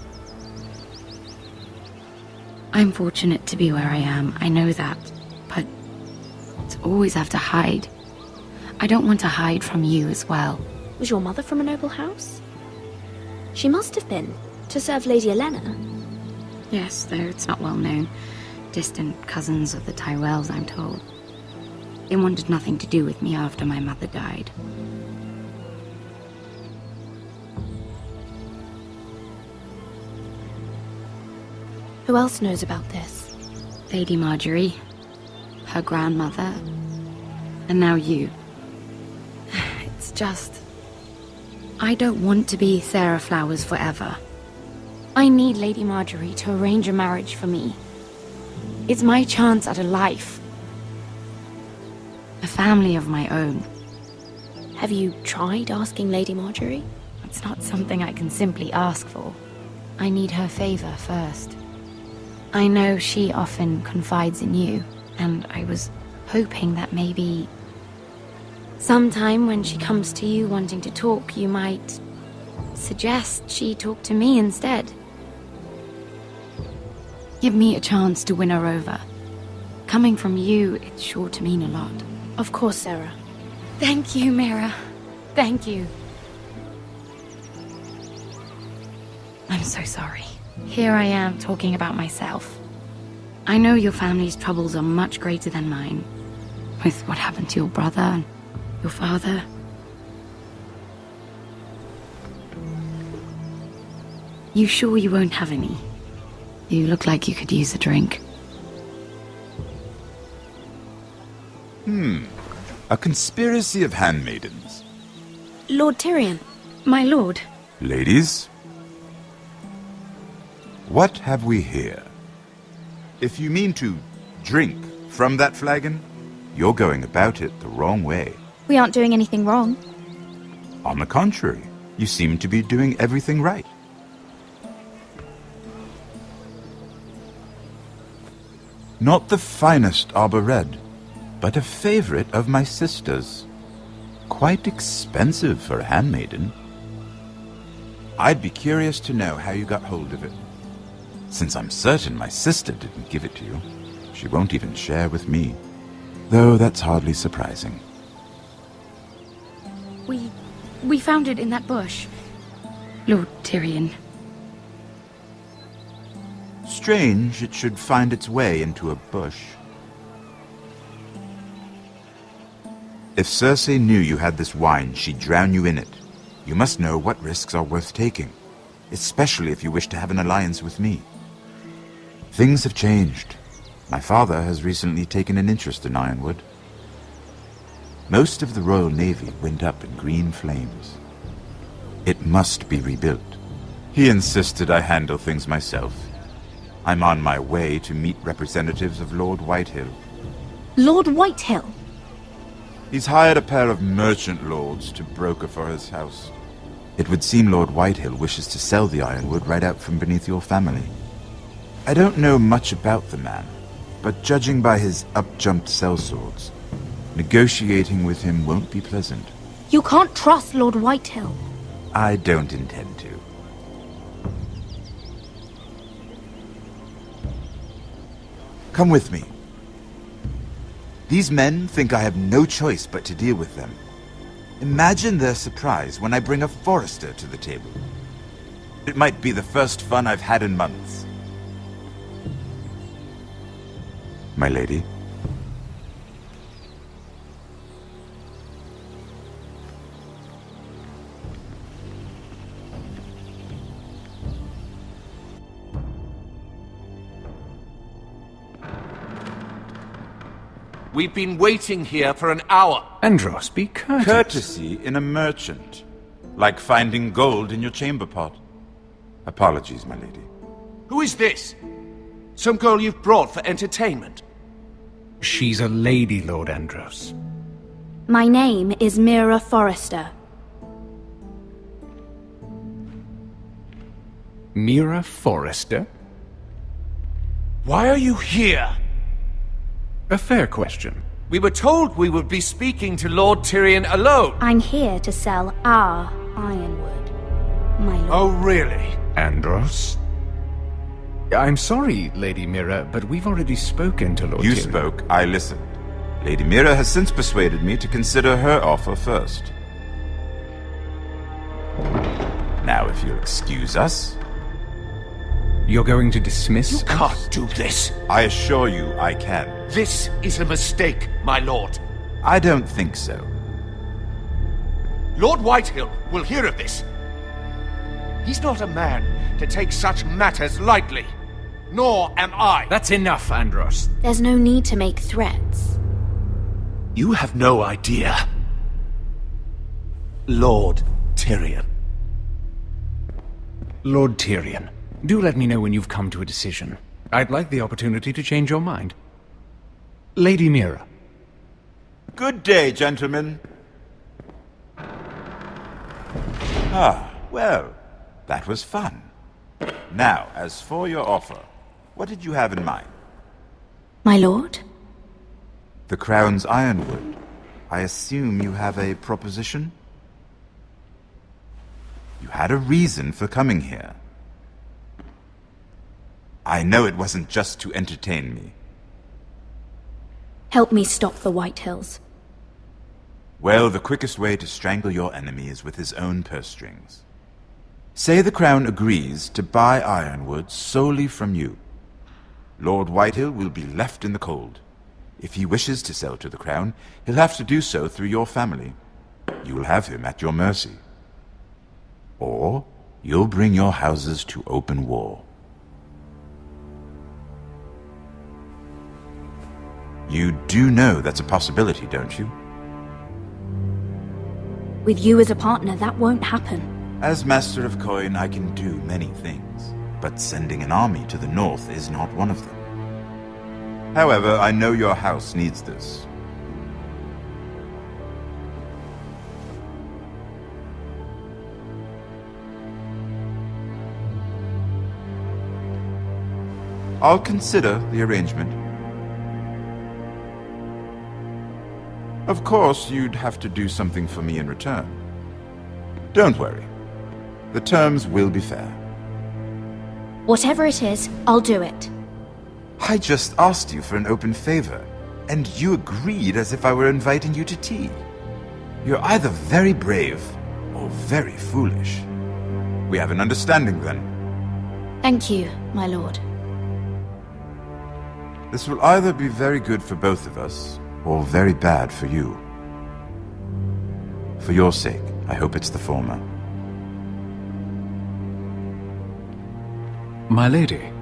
I'm fortunate to be where I am, I know that. But to always have to hide. I don't want to hide from you as well. Was your mother from a noble house? She must have been, to serve Lady Olenna. Yes, though it's not well known. Distant cousins of the Tyrells, I'm told. They wanted nothing to do with me after my mother died. Who else knows about this? Lady Marjorie, her grandmother, and now you. It's just... I don't want to be Sarah Flowers forever. I need Lady Marjorie to arrange a marriage for me. It's my chance at a life. A family of my own. Have you tried asking Lady Marjorie? It's not something I can simply ask for. I need her favor first. I know she often confides in you, and I was hoping that maybe sometime when she comes to you wanting to talk, you might suggest she talk to me instead. Give me a chance to win her over. Coming from you, it's sure to mean a lot. Of course, Sarah. Thank you, Mira. Thank you. I'm so sorry. Here I am talking about myself. I know your family's troubles are much greater than mine. With what happened to your brother and your father. You sure you won't have any? You look like you could use a drink. A conspiracy of handmaidens. Lord Tyrion. My lord. Ladies, what have we here? If you mean to drink from that flagon, you're going about it the wrong way. We aren't doing anything wrong. On the contrary, you seem to be doing everything right. Not the finest Arbor Red, but a favorite of my sister's. Quite expensive for a handmaiden. I'd be curious to know how you got hold of it. Since I'm certain my sister didn't give it to you, she won't even share with me. Though that's hardly surprising. We We found it in that bush. Lord Tyrion. Strange it should find its way into a bush. If Cersei knew you had this wine, she'd drown you in it. You must know what risks are worth taking, especially if you wish to have an alliance with me. Things have changed. My father has recently taken an interest in Ironwood. Most of the Royal Navy went up in green flames. It must be rebuilt. He insisted I handle things myself. I'm on my way to meet representatives of Lord Whitehill. Lord Whitehill? He's hired a pair of merchant lords to broker for his house. It would seem Lord Whitehill wishes to sell the Ironwood right out from beneath your family. I don't know much about the man, but judging by his up-jumped sellswords, negotiating with him won't be pleasant. You can't trust Lord Whitehill. I don't intend to. Come with me. These men think I have no choice but to deal with them. Imagine their surprise when I bring a Forrester to the table. It might be the first fun I've had in months. My lady? We've been waiting here for an hour. Andros, be courteous. Courtesy in a merchant. Like finding gold in your chamber pot. Apologies, my lady. Who is this? Some girl you've brought for entertainment? She's a lady, Lord Andros. My name is Mira Forrester. Mira Forrester? Why are you here? A fair question. We were told we would be speaking to Lord Tyrion alone. I'm here to sell our Ironwood, my lord. Oh, really? Andros? I'm sorry, Lady Mira, but we've already spoken to Lord Tyrion. You spoke, I listened. Lady Mira has since persuaded me to consider her offer first. Now, if you'll excuse us... You're going to dismiss You can't do this. I assure you I can. This is a mistake, my lord. I don't think so. Lord Whitehill will hear of this. He's not a man to take such matters lightly. Nor am I. That's enough, Andros. There's no need to make threats. You have no idea. Lord Tyrion. Lord Tyrion, do let me know when you've come to a decision. I'd like the opportunity to change your mind. Lady Mira. Good day, gentlemen. Ah, well, that was fun. Now, as for your offer, what did you have in mind? My lord? The Crown's Ironwood. I assume you have a proposition? You had a reason for coming here. I know it wasn't just to entertain me. Help me stop the Whitehills. Well, the quickest way to strangle your enemy is with his own purse strings. Say the Crown agrees to buy Ironwood solely from you. Lord Whitehill will be left in the cold. If he wishes to sell to the Crown, he'll have to do so through your family. You will have him at your mercy. Or you'll bring your houses to open war. You do know that's a possibility, don't you? With you as a partner, that won't happen. As Master of Coin, I can do many things, but sending an army to the north is not one of them. However, I know your house needs this. I'll consider the arrangement. Of course, you'd have to do something for me in return. Don't worry. The terms will be fair. Whatever it is, I'll do it. I just asked you for an open favor, and you agreed as if I were inviting you to tea. You're either very brave, you're very foolish. We have an understanding then. Thank you, my lord. This will either be very good for both of us, or very bad for you. For your sake, I hope it's the former. My lady.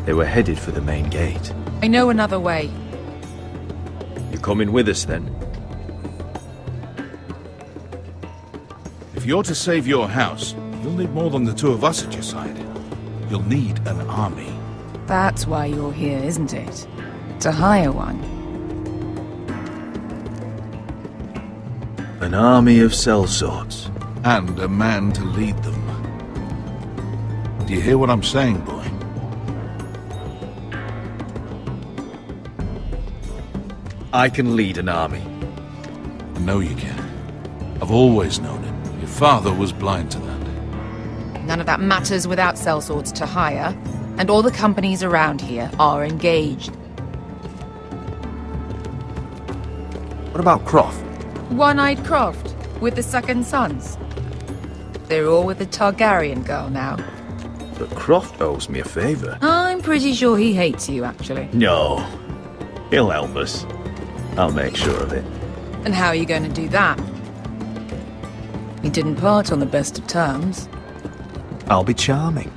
They were headed for the main gate. I know another way. You coming with us then? If you're to save your house, you'll need more than the two of us at your side. You'll need an army. That's why you're here, isn't it? To hire one. An army of sellswords. And a man to lead them. Do you hear what I'm saying, boy? I can lead an army. I know you can. I've always known it. Your father was blind to that. None of that matters without sellswords to hire, and all the companies around here are engaged. What about Croft? One-Eyed Croft, with the second sons. They're all with the Targaryen girl now. But Croft owes me a favour. I'm pretty sure he hates you, actually. No. He'll help us. I'll make sure of it. And how are you going to do that? We didn't part on the best of terms. I'll be charming.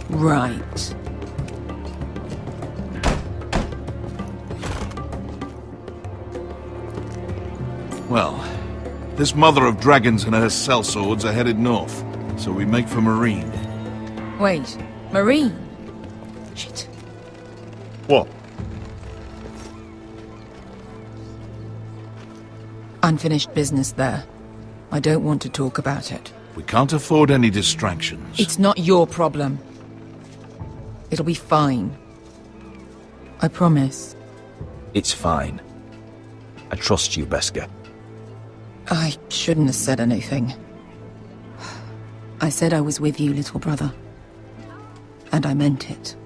Right. Well, this mother of dragons and her sellswords are headed north, so we make for Marine. Wait, Marine? Shit. What? Unfinished business there. I don't want to talk about it. We can't afford any distractions. It's not your problem. It'll be fine. I promise. It's fine. I trust you, Beskha. I shouldn't have said anything. I said I was with you, little brother. And I meant it.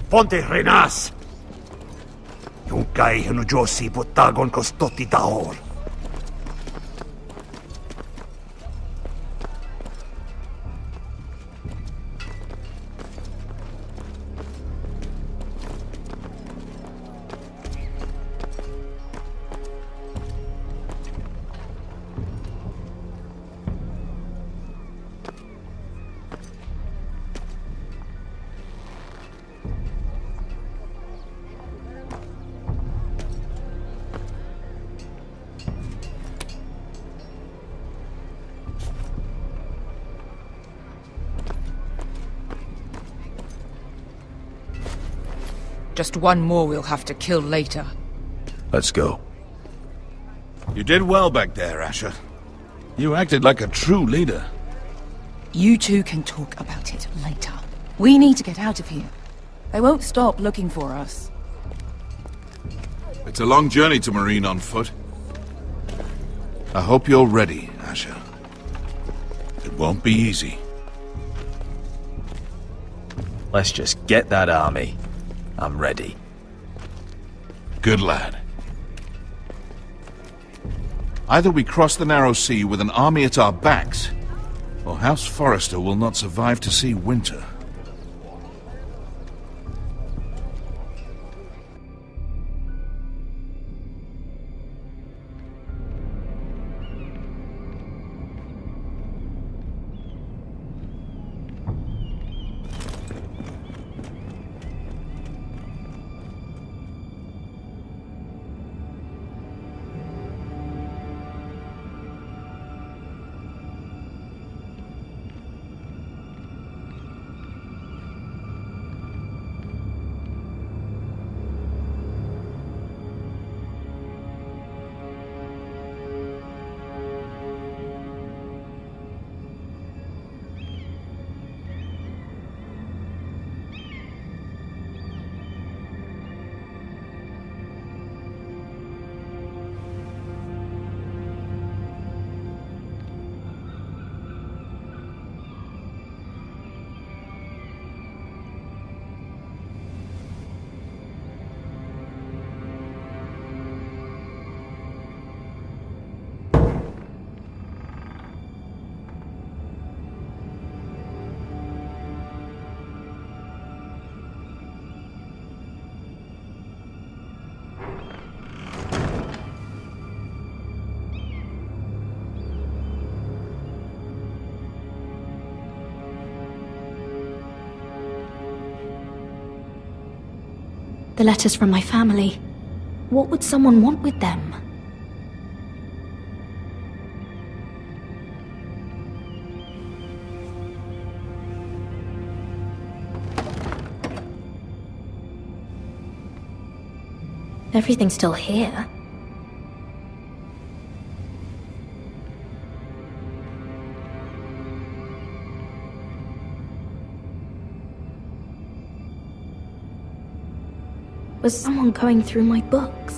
Ponte Renas! Yung kay Josi Botagon Kostoti Tahor. Just one more we'll have to kill later. Let's go. You did well back there, Asher. You acted like a true leader. You two can talk about it later. We need to get out of here. They won't stop looking for us. It's a long journey to Marine on foot. I hope you're ready, Asher. It won't be easy. Let's just get that army. I'm ready. Good lad. Either we cross the narrow sea with an army at our backs, or House Forrester will not survive to see winter. The letters from my family. What would someone want with them? Everything's still here. Was someone going through my books?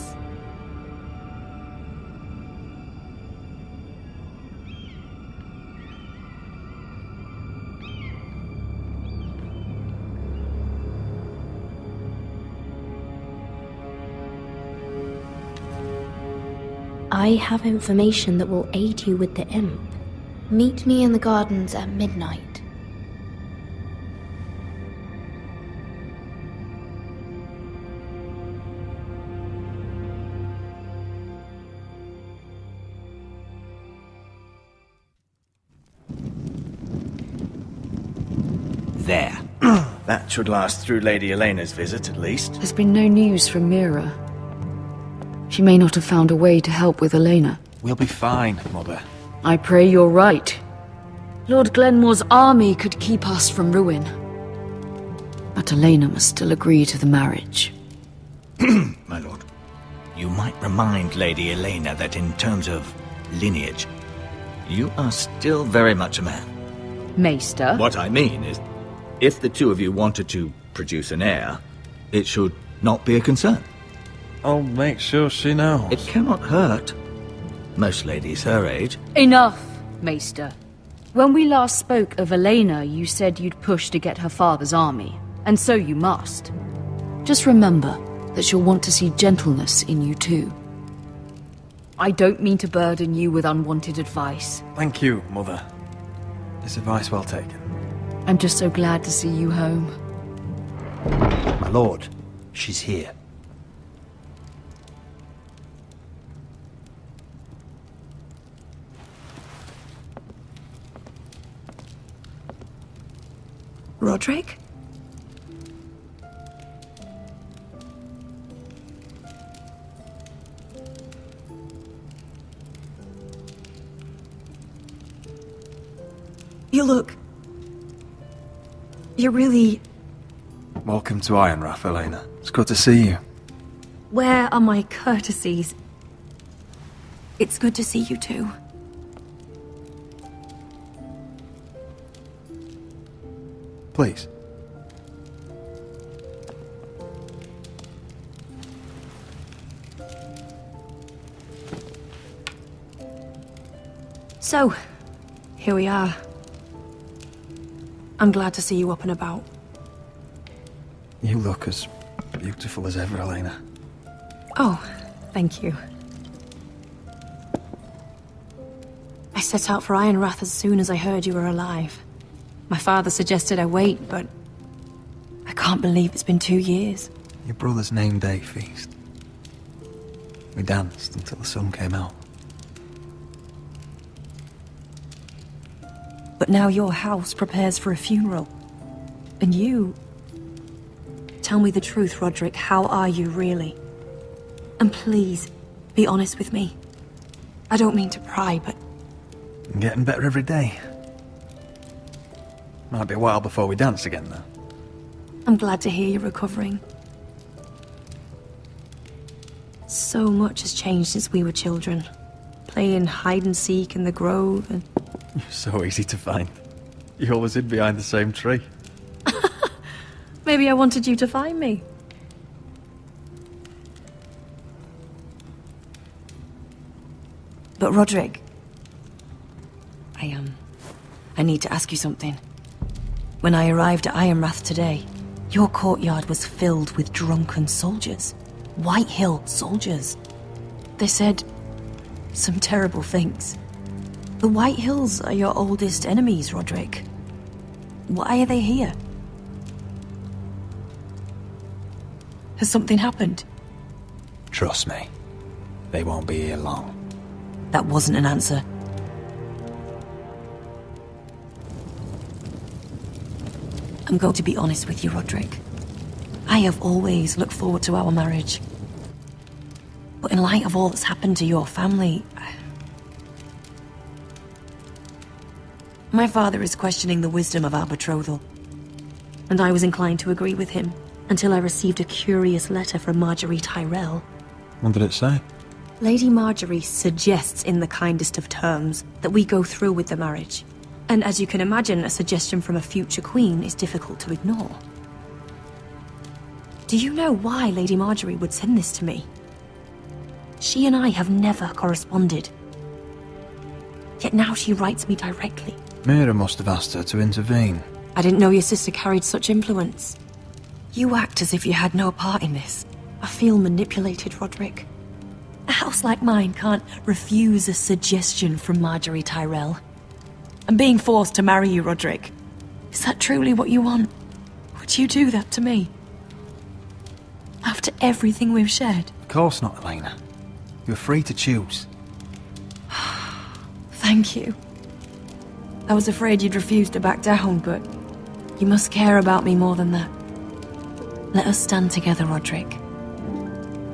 I have information that will aid you with the imp. Meet me in the gardens at midnight. There. That should last through Lady Elena's visit, at least. There's been no news from Mira. She may not have found a way to help with Elena. We'll be fine, Mother. I pray you're right. Lord Glenmore's army could keep us from ruin. But Elena must still agree to the marriage. My lord, you might remind Lady Elena that in terms of lineage, you are still very much a man. Maester? What I mean is, if the two of you wanted to produce an heir, it should not be a concern. I'll make sure she knows. It cannot hurt. Most ladies her age. Enough, Maester. When we last spoke of Elena, you said you'd push to get her father's army, and so you must. Just remember that she'll want to see gentleness in you too. I don't mean to burden you with unwanted advice. Thank you, Mother. It's advice well taken. I'm just so glad to see you home. My lord, she's here. Roderick? You look... You're really... Welcome to Ironrath, Elena. It's good to see you. Where are my courtesies? It's good to see you too. Please. So, here we are. I'm glad to see you up and about. You look as beautiful as ever, Elena. Oh, thank you. I set out for Ironrath as soon as I heard you were alive. My father suggested I wait, but I can't believe it's been 2 years. Your brother's name day feast. We danced until the sun came out. But now your house prepares for a funeral. And you... Tell me the truth, Roderick. How are you, really? And please, be honest with me. I don't mean to pry, but... I'm getting better every day. Might be a while before we dance again, though. I'm glad to hear you're recovering. So much has changed since we were children. Playing hide-and-seek in the grove and... You're so easy to find. You always hid behind the same tree. Maybe I wanted you to find me. But Roderick... I need to ask you something. When I arrived at Ironrath today, your courtyard was filled with drunken soldiers. Whitehill soldiers. They said some terrible things. The Whitehills are your oldest enemies, Roderick. Why are they here? Has something happened? Trust me. They won't be here long. That wasn't an answer. I'm going to be honest with you, Roderick. I I have always looked forward to our marriage. But in light of all that's happened to your family... My father is questioning the wisdom of our betrothal. And I was inclined to agree with him, until I received a curious letter from Marjorie Tyrell. What did it say? Lady Marjorie suggests in the kindest of terms that we go through with the marriage. And as you can imagine, a suggestion from a future queen is difficult to ignore. Do you know why Lady Marjorie would send this to me? She and I have never corresponded. Yet now she writes me directly. Mira must have asked her to intervene. I didn't know your sister carried such influence. You act as if you had no part in this. I feel manipulated, Roderick. A house like mine can't refuse a suggestion from Marjorie Tyrell. I'm being forced to marry you, Roderick. Is that truly what you want? Would you do that to me? After everything we've shared? Of course not, Elena. You're free to choose. Thank you. I was afraid you'd refuse to back down, but you must care about me more than that. Let us stand together, Roderick.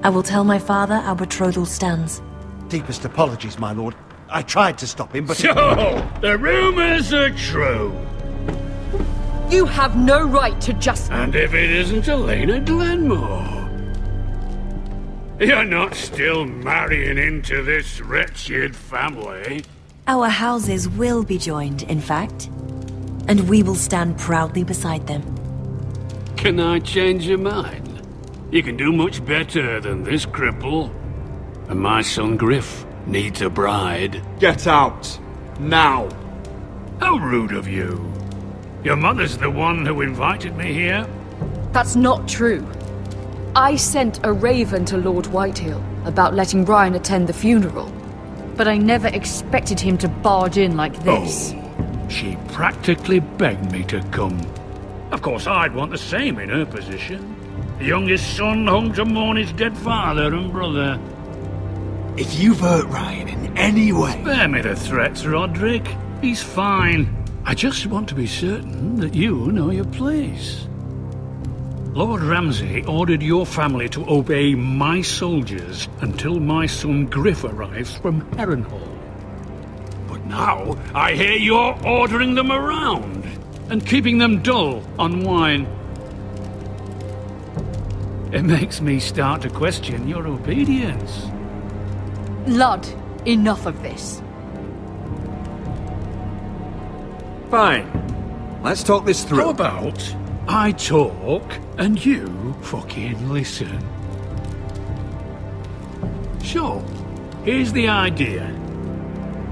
I will tell my father our betrothal stands. Deepest apologies, my lord. I tried to stop him, but... So, the rumors are true. You have no right to just... And if it isn't Elena Glenmore? You're not still marrying into this wretched family? Our houses will be joined, in fact. And we will stand proudly beside them. Can I change your mind? You can do much better than this cripple. And my son Griff needs a bride. Get out. Now. How rude of you. Your mother's the one who invited me here? That's not true. I sent a raven to Lord Whitehill about letting Brian attend the funeral. But I never expected him to barge in like this. Oh, she practically begged me to come. Of course, I'd want the same in her position. The youngest son home to mourn his dead father and brother. If you've hurt Ryan in any way... Spare me the threats, Roderick. He's fine. I just want to be certain that you know your place. Lord Ramsay ordered your family to obey my soldiers until my son Griff arrives from Harrenhal. But now, I hear you're ordering them around and keeping them dull on wine. It makes me start to question your obedience. Lud, enough of this. Fine. Let's talk this through. How about I talk and you fucking listen? Sure. Here's the idea.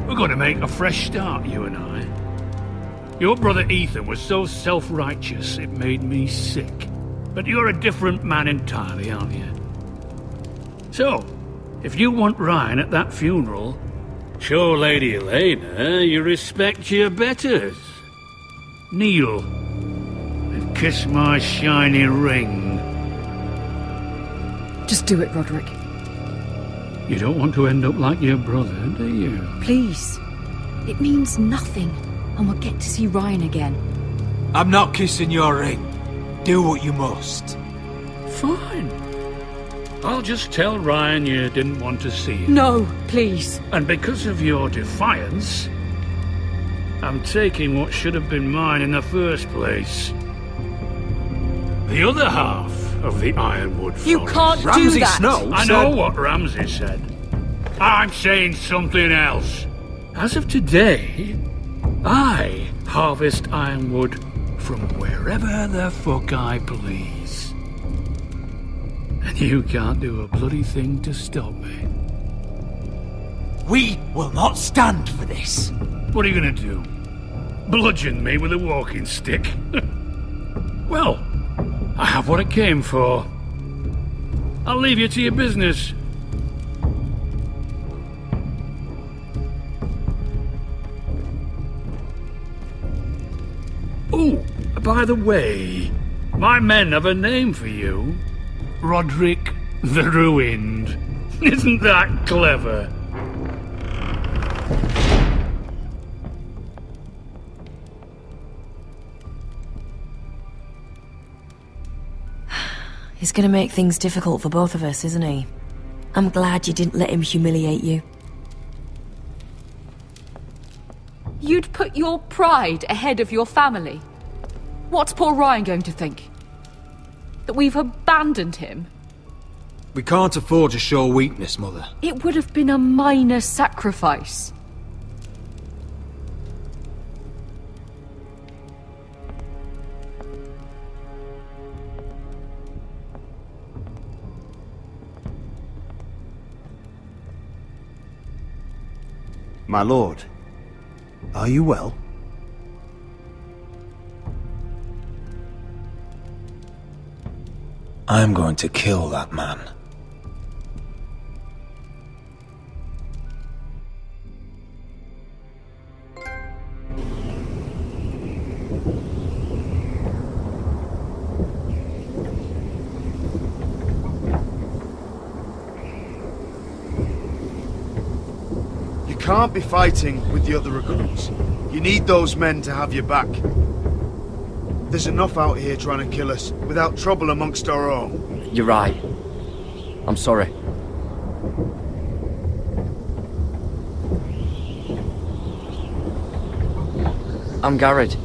We're going to make a fresh start, you and I. Your brother Ethan was so self-righteous it made me sick. But you're a different man entirely, aren't you? So, if you want Ryan at that funeral, show Lady Elena you respect your betters. Kneel and kiss my shiny ring. Just do it, Roderick. You don't want to end up like your brother, do you? Please. It means nothing, and we'll get to see Ryan again. I'm not kissing your ring. Do what you must. Fine. I'll just tell Ryan you didn't want to see him. No, please. And because of your defiance, I'm taking what should have been mine in the first place. The other half of the Ironwood Forest. You can't Ramsay do that. Snow I said... know what Ramsay said. I'm saying something else. As of today, I harvest ironwood from wherever the fuck I please. And you can't do a bloody thing to stop me. We will not stand for this. What are you gonna do? Bludgeon me with a walking stick? Well, I have what I came for. I'll leave you to your business. Oh, by the way, my men have a name for you. Roderick the Ruined. Isn't that clever? He's gonna make things difficult for both of us, isn't he? I'm glad you didn't let him humiliate you. You'd put your pride ahead of your family. What's poor Ryan going to think? That we've abandoned him? We can't afford to show weakness, Mother. It would have been a minor sacrifice. My lord, are you well? I'm going to kill that man. You can't be fighting with the other recruits. You need those men to have your back. There's enough out here trying to kill us, without trouble amongst our own. You're right. I'm sorry. I'm Garrett.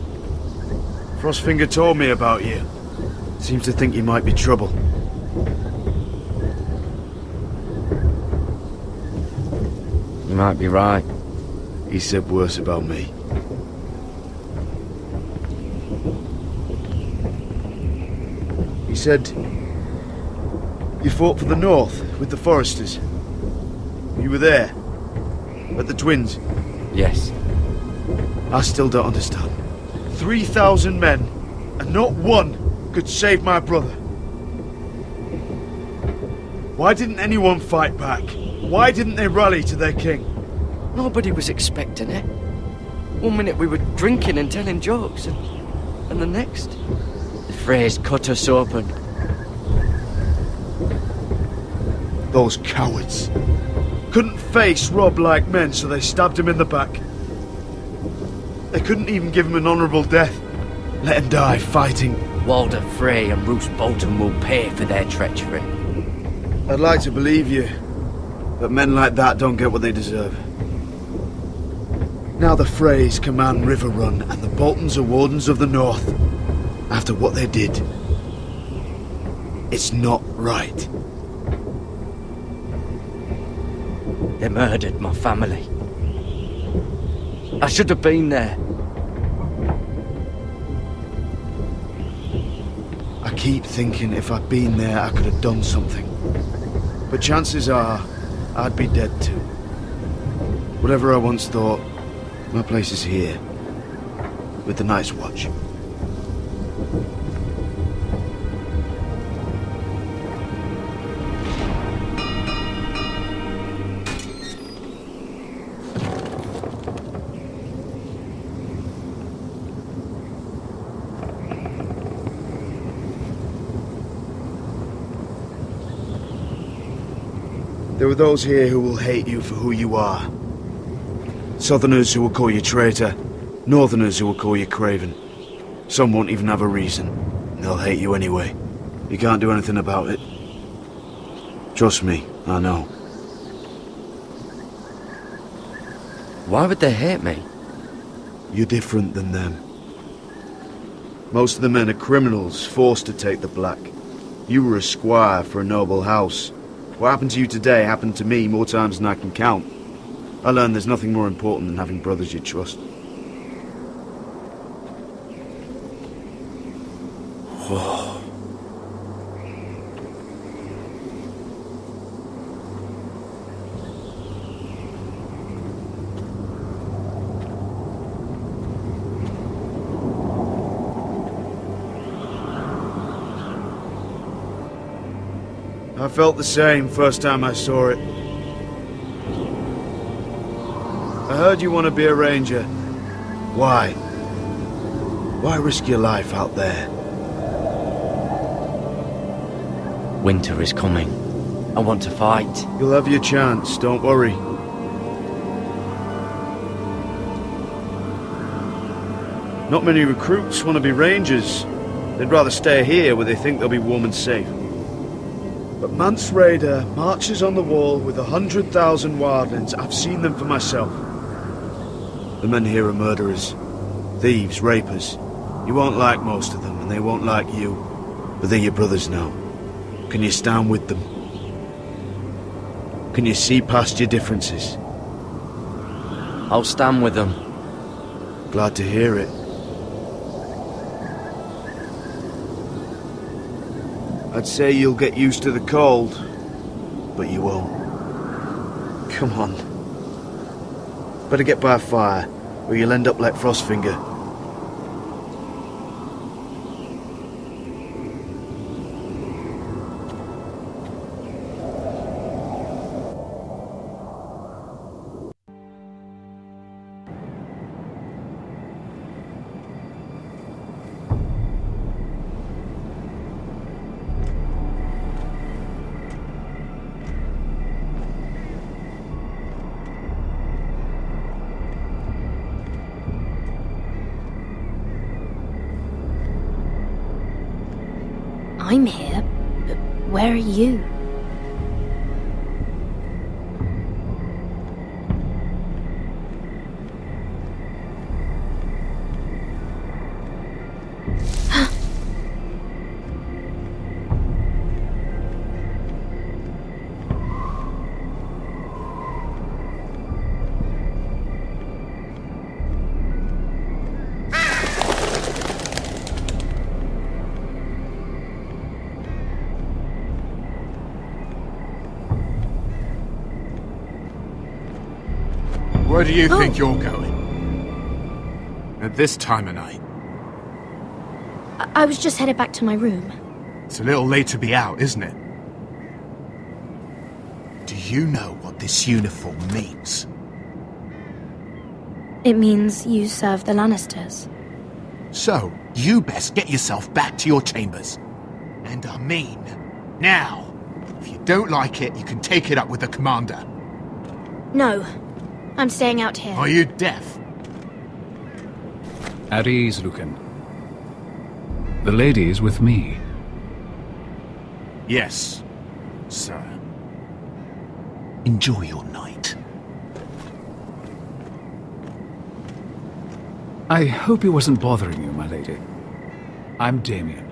Frostfinger told me about you. Seems to think you might be trouble. You might be right. He said worse about me. He said you fought for the North with the Foresters. You were there at the Twins. Yes. I still don't understand. 3,000 men, and not one could save my brother. Why didn't anyone fight back? Why didn't they rally to their king? Nobody was expecting it. One minute we were drinking and telling jokes, and the next, the Freys cut us open. Those cowards. Couldn't face Robb like men, so they stabbed him in the back. They couldn't even give him an honourable death. Let him die fighting. Walder Frey and Roose Bolton will pay for their treachery. I'd like to believe you, but men like that don't get what they deserve. Now the Freys command Riverrun, and the Boltons are Wardens of the North. After what they did, it's not right. They murdered my family. I should have been there. I keep thinking if I'd been there, I could have done something. But chances are, I'd be dead too. Whatever I once thought, my place is here, with the Night's Watch. There are those here who will hate you for who you are. Southerners who will call you traitor, Northerners who will call you craven. Some won't even have a reason. They'll hate you anyway. You can't do anything about it. Trust me, I know. Why would they hate me? You're different than them. Most of the men are criminals, forced to take the black. You were a squire for a noble house. What happened to you today happened to me more times than I can count. I learned there's nothing more important than having brothers you trust. Whoa. I felt the same first time I saw it. I heard you want to be a ranger. Why? Why risk your life out there? Winter is coming. I want to fight. You'll have your chance, don't worry. Not many recruits want to be rangers. They'd rather stay here where they think they'll be warm and safe. But Mance Rayder marches on the wall with 100,000 wildlings. I've seen them for myself. The men here are murderers, thieves, rapers. You won't like most of them, and they won't like you. But they're your brothers now. Can you stand with them? Can you see past your differences? I'll stand with them. Glad to hear it. I'd say you'll get used to the cold, but you won't. Come on. Better get by a fire, or you'll end up like Frostfinger. I'm here, but where are you? Where do you think you're going? At this time of night? I was just headed back to my room. It's a little late to be out, isn't it? Do you know what this uniform means? It means you serve the Lannisters. So, you best get yourself back to your chambers. And I mean, now. If you don't like it, you can take it up with the commander. No, I'm staying out here. Are you deaf? At ease, Lucan. The lady is with me. Yes, sir. Enjoy your night. I hope he wasn't bothering you, my lady. I'm Damien.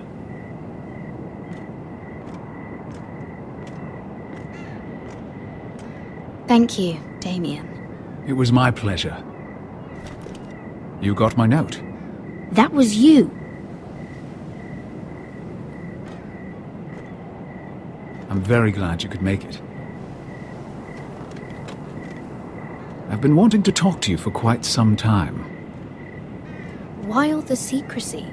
Thank you, Damien. It was my pleasure. You got my note? That was you. I'm very glad you could make it. I've been wanting to talk to you for quite some time. Why all the secrecy?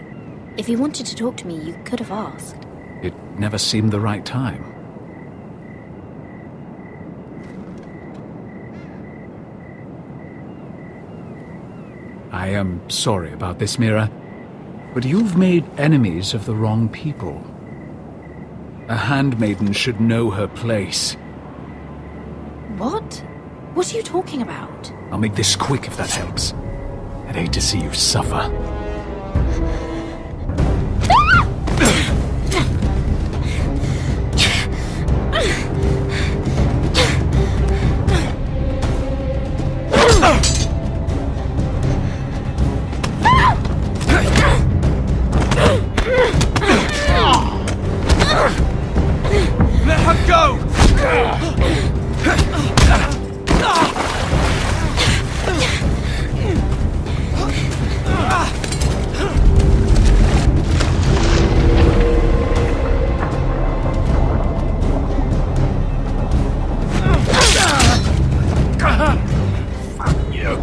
If you wanted to talk to me, you could have asked. It never seemed the right time. I am sorry about this, Mira, but you've made enemies of the wrong people. A handmaiden should know her place. What? What are you talking about? I'll make this quick if that helps. I'd hate to see you suffer. Let her go! Fuck you!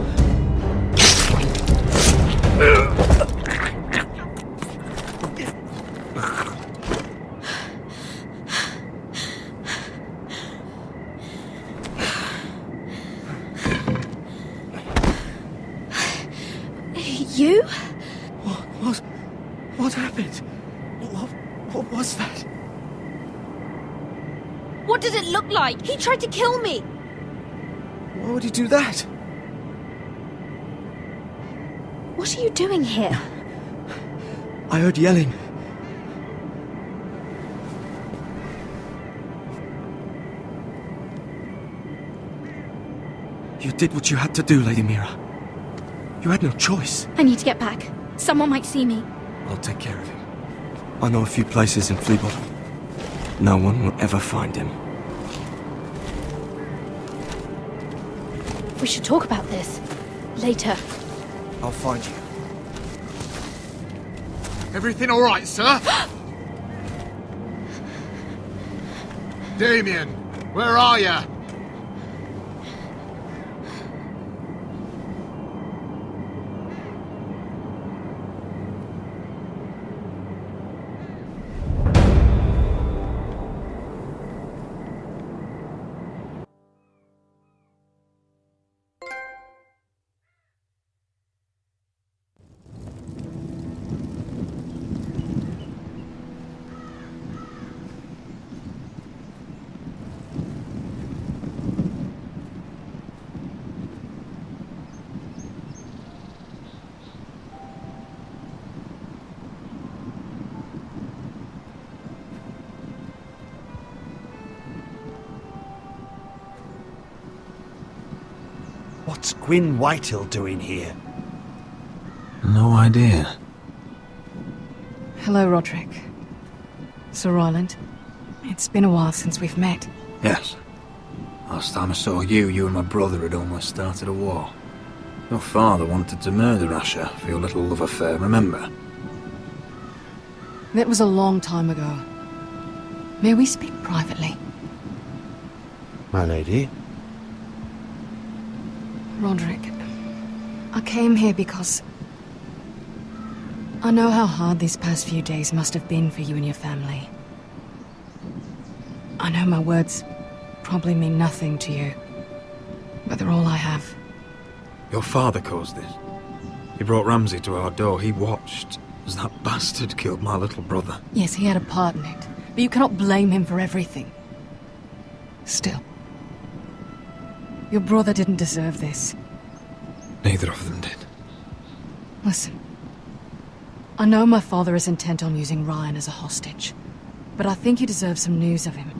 You? What happened? What was that? What did it look like? He tried to kill me! Why would he do that? What are you doing here? I heard yelling. You did what you had to do, Lady Mira. You had no choice. I need to get back. Someone might see me. I'll take care of him. I know a few places in Fleabottom. No one will ever find him. We should talk about this. Later. I'll find you. Everything all right, sir? Damien, where are you? What's Gwyn Whitehill doing here? No idea. Hello, Roderick. Sir Roland. It's been a while since we've met. Yes. Last time I saw you and my brother had almost started a war. Your father wanted to murder Asher for your little love affair, remember? That was a long time ago. May we speak privately? My lady? Roderick, I came here because I know how hard these past few days must have been for you and your family. I know my words probably mean nothing to you, but they're all I have. Your father caused this. He brought Ramsay to our door. He watched as that bastard killed my little brother. Yes, he had a part in it, but you cannot blame him for everything. Still, your brother didn't deserve this. Neither of them did. Listen. I know my father is intent on using Ryan as a hostage, but I think you deserve some news of him.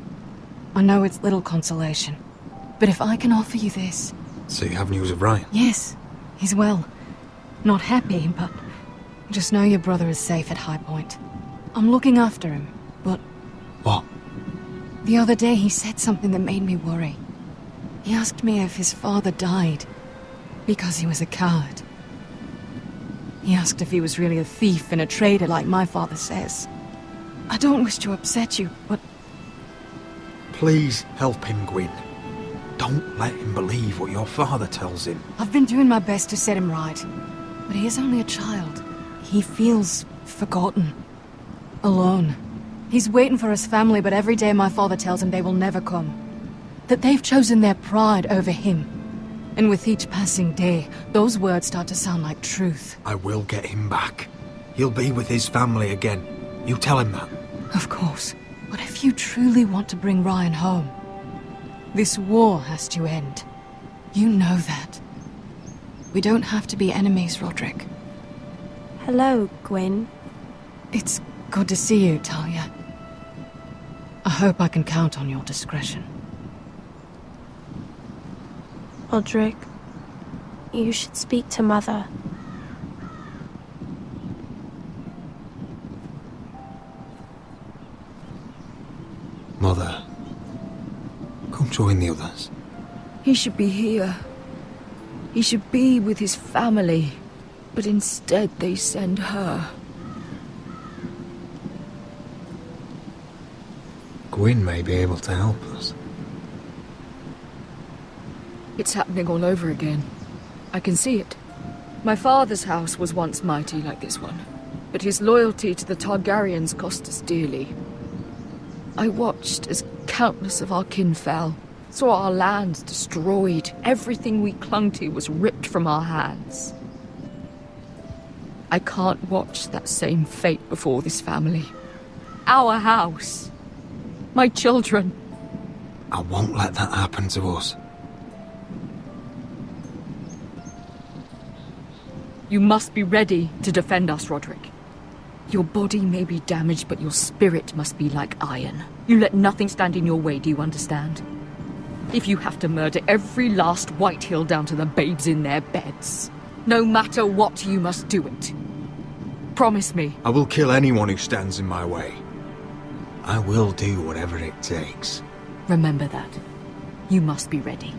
I know it's little consolation, but if I can offer you this... So you have news of Ryan? Yes, he's well. Not happy, but just know your brother is safe at High Point. I'm looking after him, but... What? The other day he said something that made me worry. He asked me if his father died because he was a coward. He asked if he was really a thief and a traitor like my father says. I don't wish to upset you, but... Please help him, Gwyn. Don't let him believe what your father tells him. I've been doing my best to set him right, but he is only a child. He feels forgotten, alone. He's waiting for his family, but every day my father tells him they will never come. That they've chosen their pride over him. And with each passing day, those words start to sound like truth. I will get him back. He'll be with his family again. You tell him that. Of course. But if you truly want to bring Ryan home, this war has to end. You know that. We don't have to be enemies, Roderick. Hello, Gwyn. It's good to see you, Talia. I hope I can count on your discretion. Roderick, you should speak to Mother. Mother, come join the others. He should be here. He should be with his family. But instead they send her. Gwyn may be able to help us. It's happening all over again. I can see it. My father's house was once mighty like this one, but his loyalty to the Targaryens cost us dearly. I watched as countless of our kin fell, saw our lands destroyed, everything we clung to was ripped from our hands. I can't watch that same fate before this family. Our house. My children. I won't let that happen to us. You must be ready to defend us, Roderick. Your body may be damaged, but your spirit must be like iron. You let nothing stand in your way, do you understand? If you have to murder every last Whitehill down to the babes in their beds. No matter what, you must do it. Promise me. I will kill anyone who stands in my way. I will do whatever it takes. Remember that. You must be ready.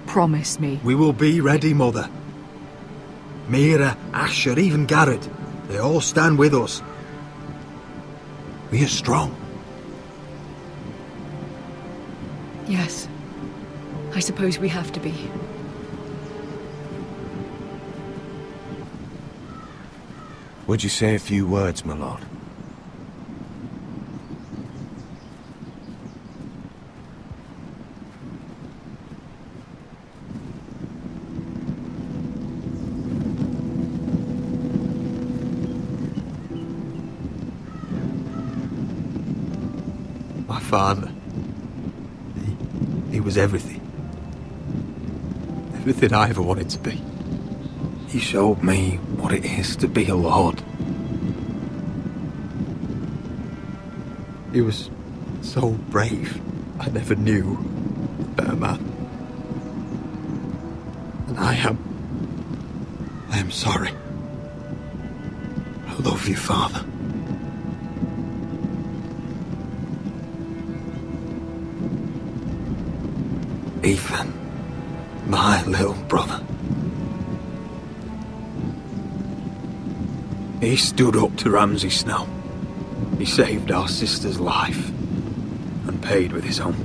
Promise me. We will be ready, Mother. Mira, Asher, even Garrett. They all stand with us. We are strong. Yes. I suppose we have to be. Would you say a few words, my lord? My father. He was everything. Everything I ever wanted to be. He showed me what it is to be a lord. He was so brave. I never knew a better man. And I am sorry. I love you, Father. Ethan, my little brother. He stood up to Ramsay Snow. He saved our sister's life and paid with his own.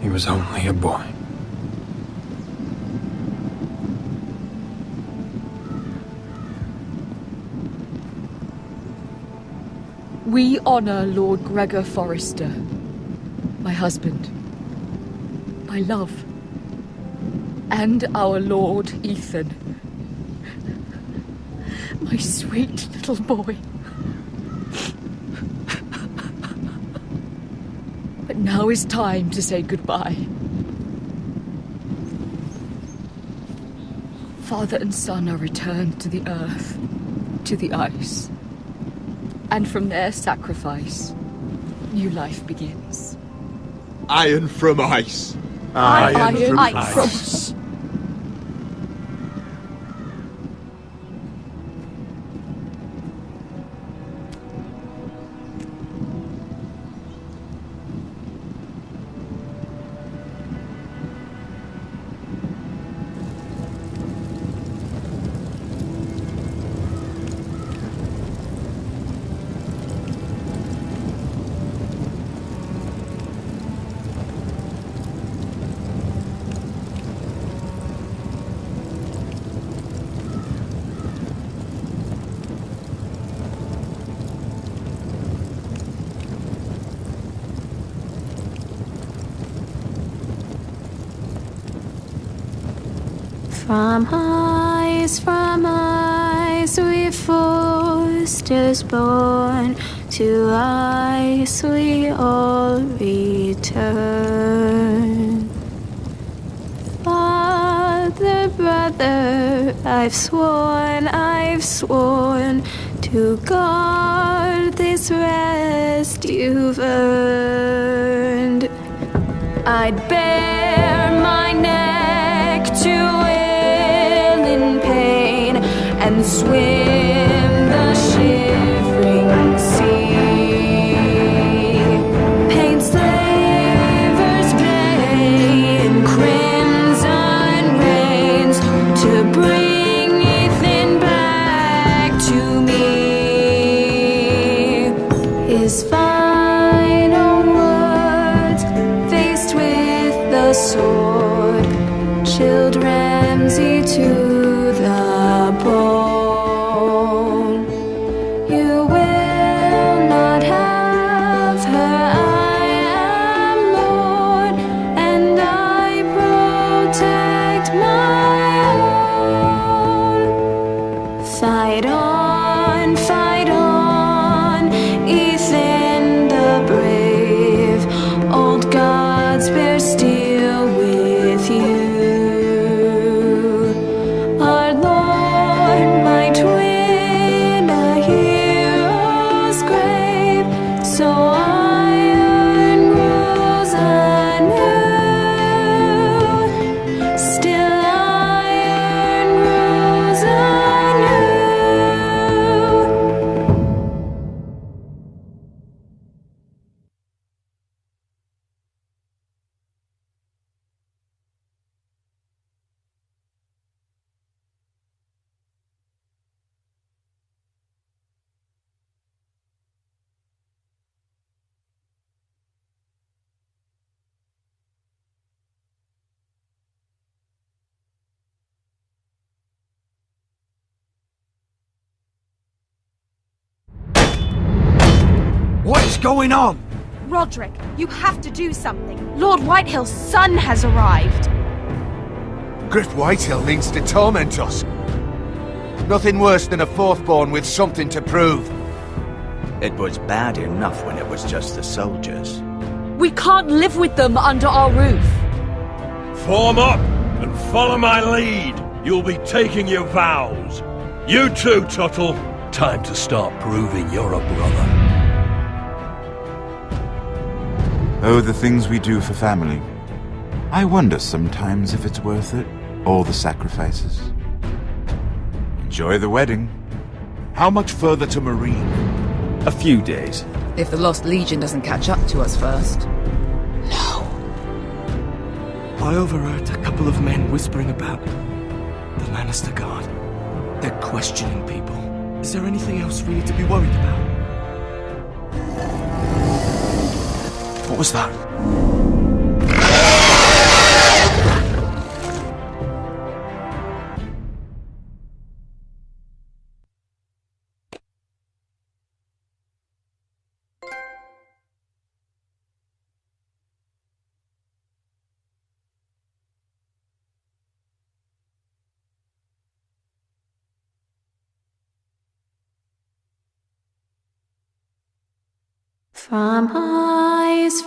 He was only a boy. We honor Lord Gregor Forrester, my husband, my love, and our Lord Ethan, my sweet little boy. But now is time to say goodbye. Father and son are returned to the earth, to the ice. And from their sacrifice, new life begins. Iron from ice. Iron from ice. From ice we Forsters born, to ice we all return. Father, brother, I've sworn to guard this rest you've earned. I'd bare my neck to and swim the shivering sea. Paint slavers play in crimson rains to bring Ethan back to me. His final words, faced with the sword, chilled Ramsay to the bone. You will not have her. I am Lord, and I protect my own. Fight on, Ethan the brave. Old gods bear steel with you. Our Lord, my twin, a hero. What's going on? Roderick, you have to do something. Lord Whitehill's son has arrived. Griff Whitehill means to torment us. Nothing worse than a fourthborn with something to prove. It was bad enough when it was just the soldiers. We can't live with them under our roof. Form up and follow my lead. You'll be taking your vows. You too, Tuttle. Time to start proving you're a brother. Oh, the things we do for family. I wonder sometimes if it's worth it, all the sacrifices. Enjoy the wedding. How much further to Marine? A few days. If the Lost Legion doesn't catch up to us first. I overheard a couple of men whispering about the Lannister Guard. They're questioning people. Is there anything else really to be worried about? What was that? From ice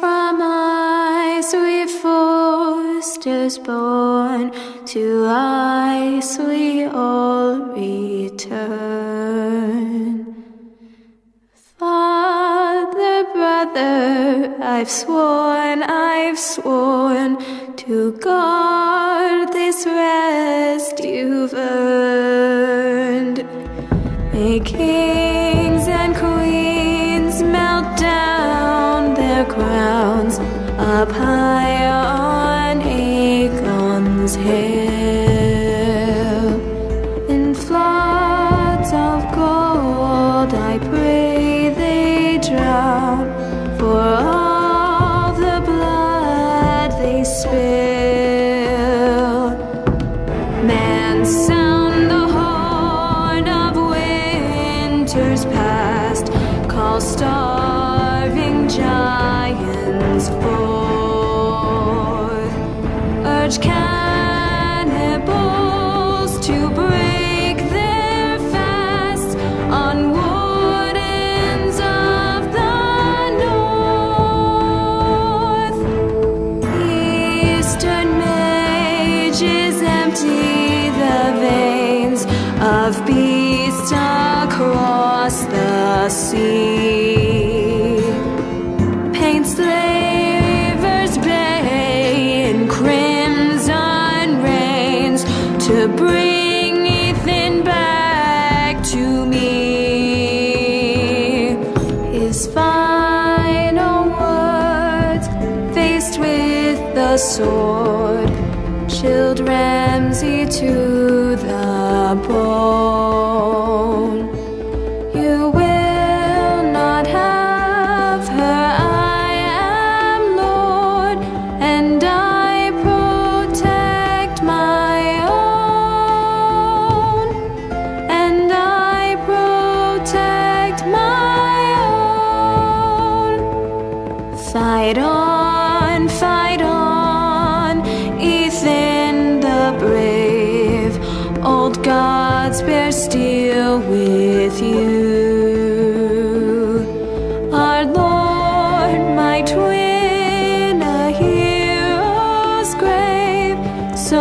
we foresters born, to ice we all return. Father, brother, I've sworn to guard this rest you've earned. May kings and queens melt down their crowns up high on Aegon's hill. In floods of gold I pray they drown, for all the blood they spill. Man, sound the horn of winter's past, call starving giants forth, urge cannibals to break their fast on wardens of the north. Eastern mages empty the veins of beasts across the sea. Paint Slaver's Bay in crimson rains to bring Ethan back to me. His final words, faced with the sword, chilled Ramsay to the bone. You will not have her, I am Lord, and I protect my own, and I protect my own. Fight on, Ethan the brave, old gods bear steel with you. Our Lord, my twin, a hero's grave, so